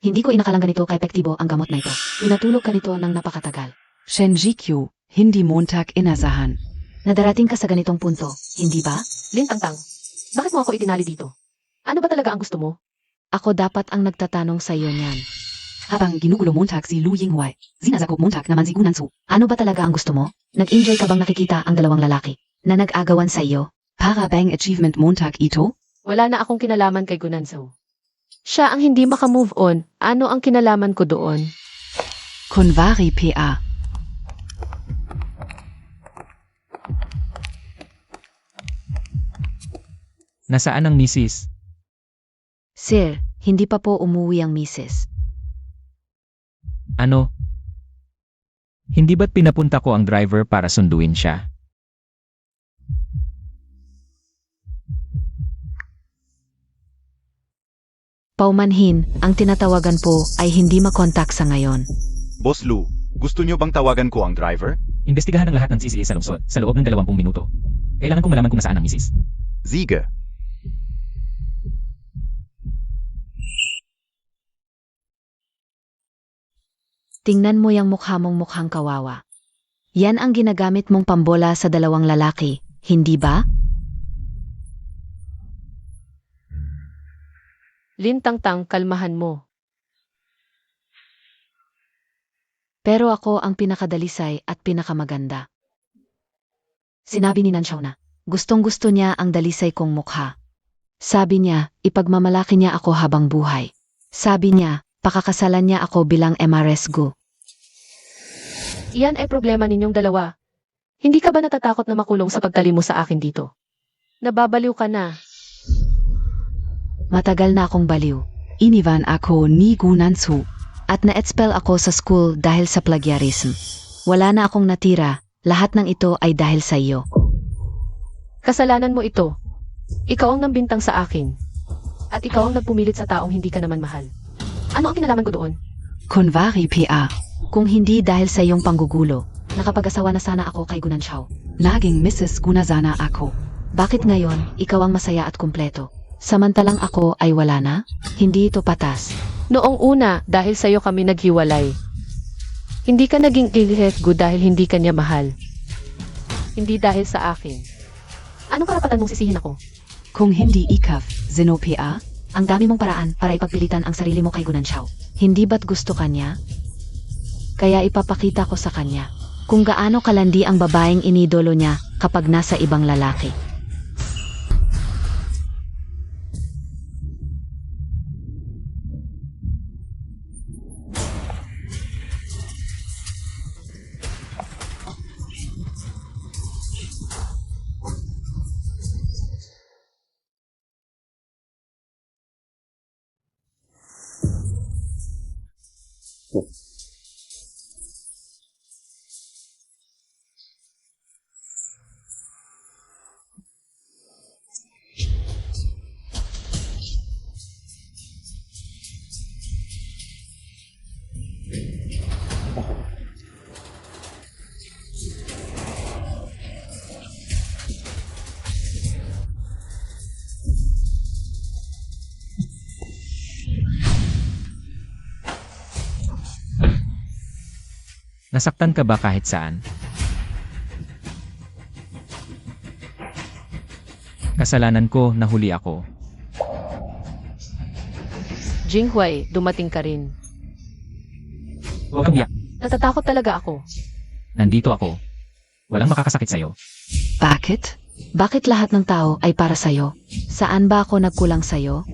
Hindi ko inakalang ganito ka-epektibo ang gamot na ito. Pinatulog ka nito ng napakatagal. Shenjikyu, hindi Montag inasahan. Nadarating ka sa ganitong punto, hindi ba? Lintang-tang, bakit mo ako itinali dito? Ano ba talaga ang gusto mo? Ako dapat ang nagtatanong sa iyo niyan. Habang ginugulo Montag si Lu Yinghuai, zinazakop Montag naman si Gunansu. Ano ba talaga ang gusto mo? Nag-enjoy ka bang nakikita ang dalawang lalaki na nag-agawan sa iyo? Para bang achievement Montag ito? Wala na akong kinalaman kay Gunanzo. Siya ang hindi makamove on. Ano ang kinalaman ko doon? Kunwari PA. Nasaan ang misis? Sir, hindi pa po umuwi ang misis. Ano? Hindi ba't pinapunta ko ang driver para sunduin siya? Paumanhin, ang tinatawagan po ay hindi makontak sa ngayon. Boss Lu, gusto nyo bang tawagan ko ang driver? Imbestigahan ang lahat ng CCA sa lungsod sa loob ng 20 minuto. Kailangan kong malaman kung nasaan ang misis. Sige. Tingnan mo yung mukha mong mukhang kawawa. Yan ang ginagamit mong pambola sa dalawang lalaki, hindi ba? Lintang-tang, kalmahan mo. Pero ako ang pinakadalisay at pinakamaganda. Sinabi ni Nanshaw na, gustong-gusto niya ang dalisay kong mukha. Sabi niya, ipagmamalaki niya ako habang buhay. Sabi niya, pakakasalan niya ako bilang MRS-gu. Iyan ay problema ninyong dalawa. Hindi ka ba natatakot na makulong sa pagtali mo sa akin dito? Nababaliw ka na. Matagal na akong baliw. Iniwan ako ni Gunansu. At na-expel ako sa school dahil sa plagiarism. Wala na akong natira, lahat ng ito ay dahil sa iyo. Kasalanan mo ito. Ikaw ang nambintang sa akin. At ikaw ang nagpumilit sa taong hindi ka naman mahal. Ano ang kinalaman ko doon? Kunwari PA. Kung hindi dahil sa iyong panggugulo, nakapag-asawa na sana ako kay Gunanshaw. Laging Mrs. Gunazana ako. Bakit ngayon, ikaw ang masaya at kumpleto? Samantalang ako ay wala na? Hindi ito patas. Noong una, dahil sa'yo kami naghiwalay. Hindi ka naging ilihesgo dahil hindi ka niya mahal. Hindi dahil sa akin. Anong karapatan mong sisihin ako? Kung hindi ikaw, Zeno PA, Ang dami mong paraan para ipagpilitan ang sarili mo kay Gunanshaw. Hindi ba't gusto kanya? Kaya ipapakita ko sa kanya kung gaano kalandi ang babaeng inidolo niya kapag nasa ibang lalaki. Nasaktan ka ba kahit saan? Kasalanan ko, nahuli ako. Jinghuai, dumating ka rin. Huwag kang iyak. Natatakot talaga ako. Nandito ako. Walang makakasakit sa'yo. bakit? Bakit lahat ng tao ay para sa'yo? Saan ba ako nagkulang sa'yo?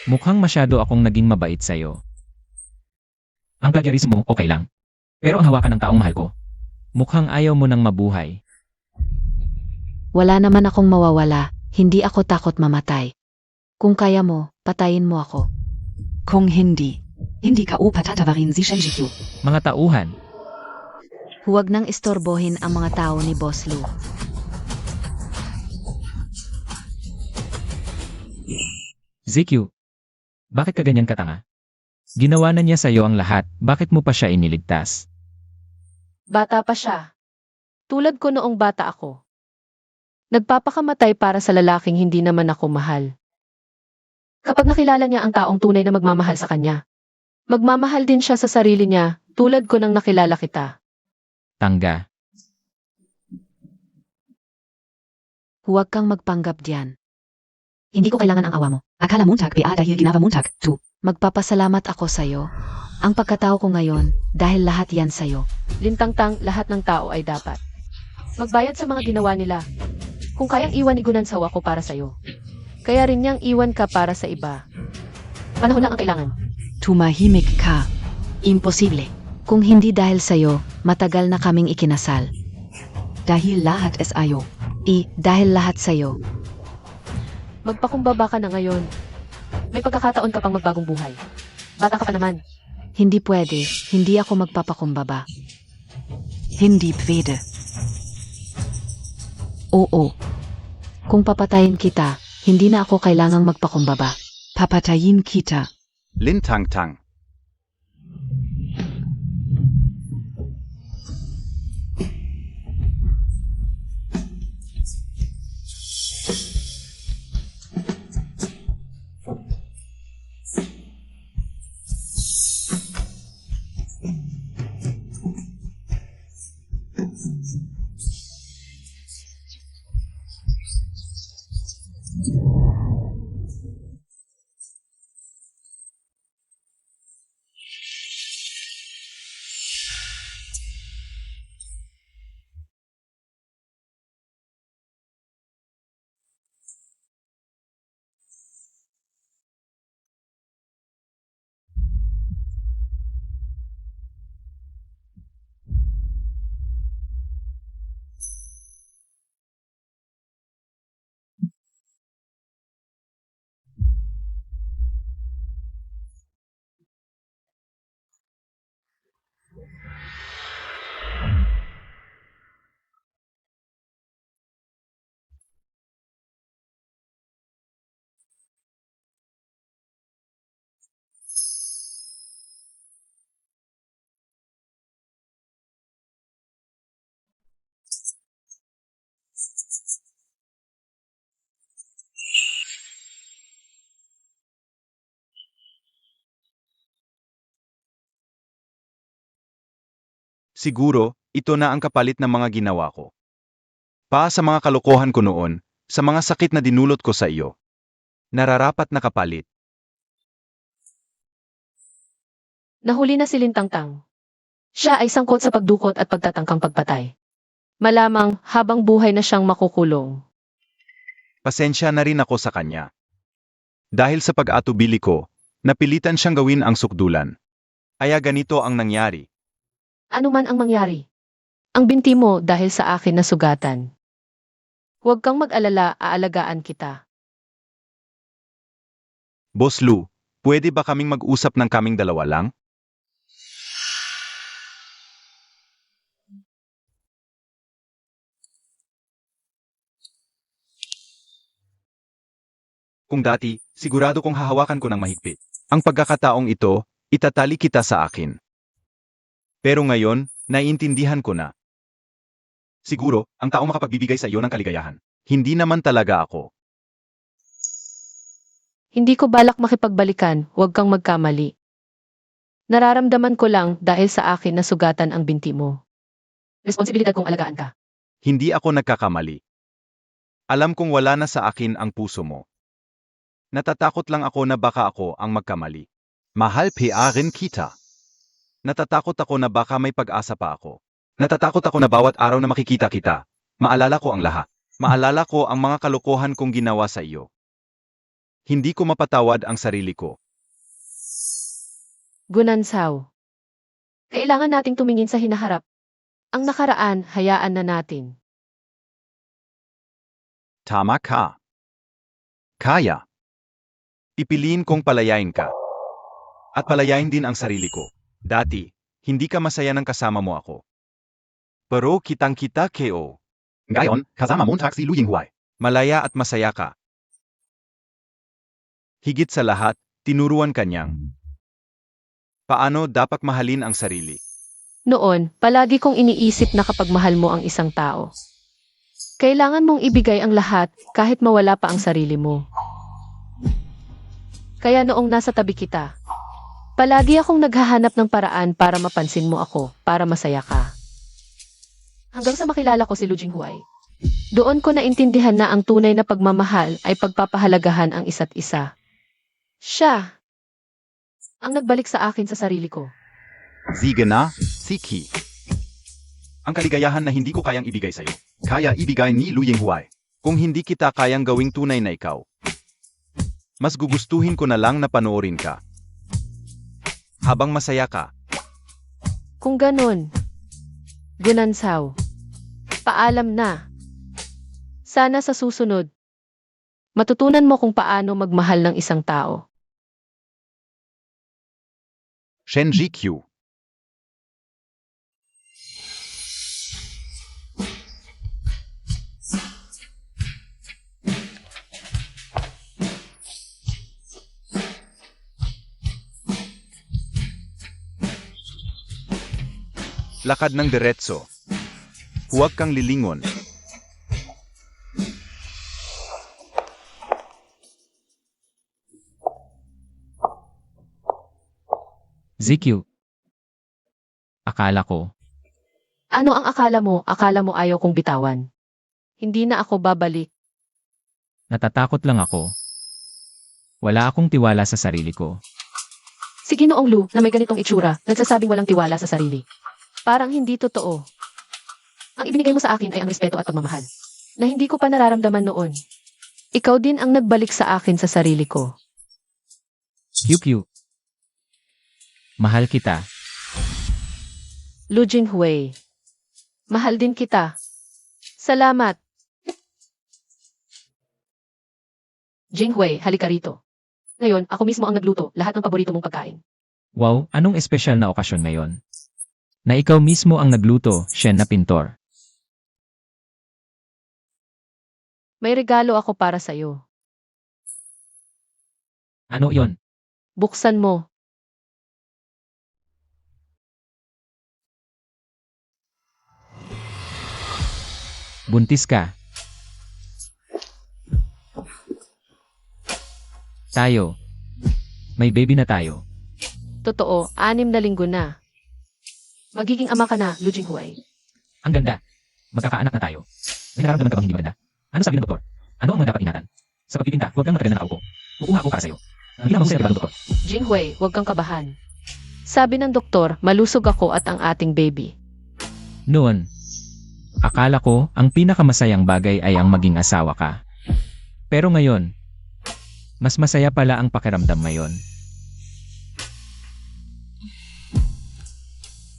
Mukhang masyado akong naging mabait sa'yo. Ang plagiarismo mo, okay lang. Pero ang hawakan ng taong mahal ko, mukhang ayaw mo nang mabuhay. Wala naman akong mawawala, hindi ako takot mamatay. Kung kaya mo, patayin mo ako. Kung hindi ka upatatawarin si Shenjikyu. Mga tauhan, Huwag nang istorbohin ang mga tao ni Boss Lu. ZQ, bakit ka ganyan katanga? Ginawa na niya sa'yo ang lahat, bakit mo pa siya iniligtas? Bata pa siya. Tulad ko noong bata ako. Nagpapakamatay para sa lalaking hindi naman ako mahal. Kapag nakilala niya ang taong tunay na magmamahal sa kanya, magmamahal din siya sa sarili niya, tulad ko nang nakilala kita. Tangga. Huwag kang magpanggap diyan. Hindi ko kailangan ang awa mo. Akala muntag PA dahil ginawa muntag. Magpapasalamat ako sa'yo. Ang pagkatao ko ngayon, dahil lahat yan sa'yo. Lintang-tang, lahat ng tao ay dapat magbayad sa mga ginawa nila. Kung kayang iwan ni Gunansaw ako para sa'yo, kaya rin niyang iwan ka para sa iba. Panahon lang ang kailangan. Tumahimik ka. Imposible. Kung hindi dahil sa'yo, matagal na kaming ikinasal. Dahil lahat es ayo. Dahil lahat sa'yo. Magpakumbaba ka na ngayon. May pagkakataon ka pang magbagong buhay. Bata ka pa naman. Hindi pwede, hindi ako magpapakumbaba. Hindi pwede. Oo. Kung papatayin kita, hindi na ako kailangang magpakumbaba. Papatayin kita. Lintang Tang. Siguro, ito na ang kapalit ng mga ginawa ko. Pa sa mga kalokohan ko noon, sa mga sakit na dinulot ko sa iyo. Nararapat na kapalit. Nahuli na si Lintangtang. Siya ay sangkot sa pagdukot at pagtatangkang pagpatay. Malamang habang buhay na siyang makukulong. Pasensya na rin ako sa kanya. Dahil sa pag-atubili ko, napilitan siyang gawin ang sukdulan. Kaya ganito ang nangyari. Ano man ang mangyari. Ang binti mo dahil sa akin na sugatan. Huwag kang mag-alala, aalagaan kita. Boss Lu, pwede ba kaming mag-usap ng kaming dalawa lang? Kung dati, sigurado kong hahawakan ko ng mahigpit. Ang pagkakataong ito, itatali kita sa akin. Pero ngayon, naiintindihan ko na. Siguro, ang tao makapagbibigay sa iyo ng kaligayahan. Hindi naman talaga ako. Hindi ko balak makipagbalikan, huwag kang magkamali. Nararamdaman ko lang dahil sa akin na sugatan ang binti mo. Responsibilidad kong alagaan ka. Hindi ako nagkakamali. Alam kong wala na sa akin ang puso mo. Natatakot lang ako na baka ako ang magkamali. Mahal rin kita. Natatakot ako na baka may pag-asa pa ako. Natatakot ako na bawat araw na makikita kita, maalala ko ang lahat. Maalala ko ang mga kalokohan kong ginawa sa iyo. Hindi ko mapatawad ang sarili ko. Gunansaw. Kailangan nating tumingin sa hinaharap. Ang nakaraan, hayaan na natin. Tama ka. Kaya. Ipiliin kong palayain ka. At palayain din ang sarili ko. Dati, hindi ka masaya nang kasama mo ako. Pero kitang-kita KO. Ngayon, kasama mo si Lu Yinghuai. Malaya at masaya ka. Higit sa lahat, tinuruan kanyang paano dapat mahalin ang sarili. Noon, palagi kong iniisip na kapag mahal mo ang isang tao, kailangan mong ibigay ang lahat kahit mawala pa ang sarili mo. Kaya noong nasa tabi kita, palagi akong naghahanap ng paraan para mapansin mo ako, para masaya ka. Hanggang sa makilala ko si Lu Jinghuai. Doon ko naintindihan na ang tunay na pagmamahal ay pagpapahalagahan ang isa't isa. Siya ang nagbalik sa akin sa sarili ko. Sige na, Siki. Ang kaligayahan na hindi ko kayang ibigay sa'yo, kaya ibigay ni Lu Yinghuai. Kung hindi kita kayang gawing tunay na ikaw, mas gugustuhin ko na lang na panoorin ka. Habang masaya ka. Kung ganon, Gunansaw, paalam na. Sana sa susunod, matutunan mo kung paano magmahal ng isang tao. Shenji Q. Lakad ng diretso. Huwag kang lilingon. ZQ. Akala ko, Ano ang akala mo? Akala mo ayaw kong bitawan. Hindi na ako babalik. natatakot lang ako. Wala akong tiwala sa sarili ko. Si Ginoong Lu na may ganitong itsura, nagsasabing walang tiwala sa sarili. Parang hindi totoo. Ang ibinigay mo sa akin ay ang respeto at pagmamahal, na hindi ko pa nararamdaman noon. Ikaw din ang nagbalik sa akin sa sarili ko. QQ. Mahal kita. Lu Jinghuai. Mahal din kita. Salamat. Jinghuai, halika rito. Ngayon, ako mismo ang nagluto, lahat ng paborito mong pagkain. Wow, anong espesyal na okasyon ngayon? Na ikaw mismo ang nagluto, Shen na pintor. May regalo ako para sa'yo. Ano yon? Buksan mo. Buntis ka. Tayo. May baby na tayo. Totoo, 6 na linggo na. Magiging ama ka na, Lu Jinghuai. Ang ganda. Magkakaanak na tayo. May nararamdaman ka bang hindi maganda? Ano sabi ng doktor? Ano ang mga dapat ingatan? Sa pagpipinta, huwag kang matagal na nakaupo. Kukuha ako para sa'yo. Bilang mahusay na doktor. Jinghuai, huwag kang kabahan. Sabi ng doktor, malusog ako at ang ating baby. Noon, akala ko ang pinakamasayang bagay ay ang maging asawa ka. Pero ngayon, mas masaya pala ang pakiramdam ngayon.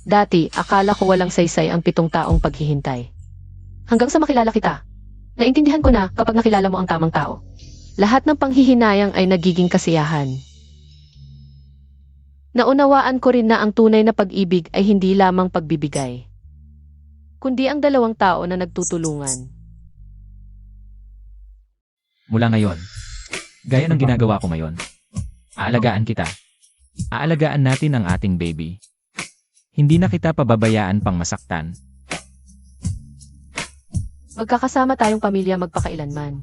Dati, akala ko walang saysay ang 7 taong paghihintay. Hanggang sa makilala kita. Naintindihan ko na kapag nakilala mo ang tamang tao. Lahat ng panghihinayang ay nagiging kasiyahan. Naunawaan ko rin na ang tunay na pag-ibig ay hindi lamang pagbibigay, kundi ang dalawang tao na nagtutulungan. Mula ngayon, gaya ng ginagawa ko ngayon, aalagaan kita. Aalagaan natin ang ating baby. Hindi na kita pababayaan pang masaktan. Magkakasama tayong pamilya magpakailanman.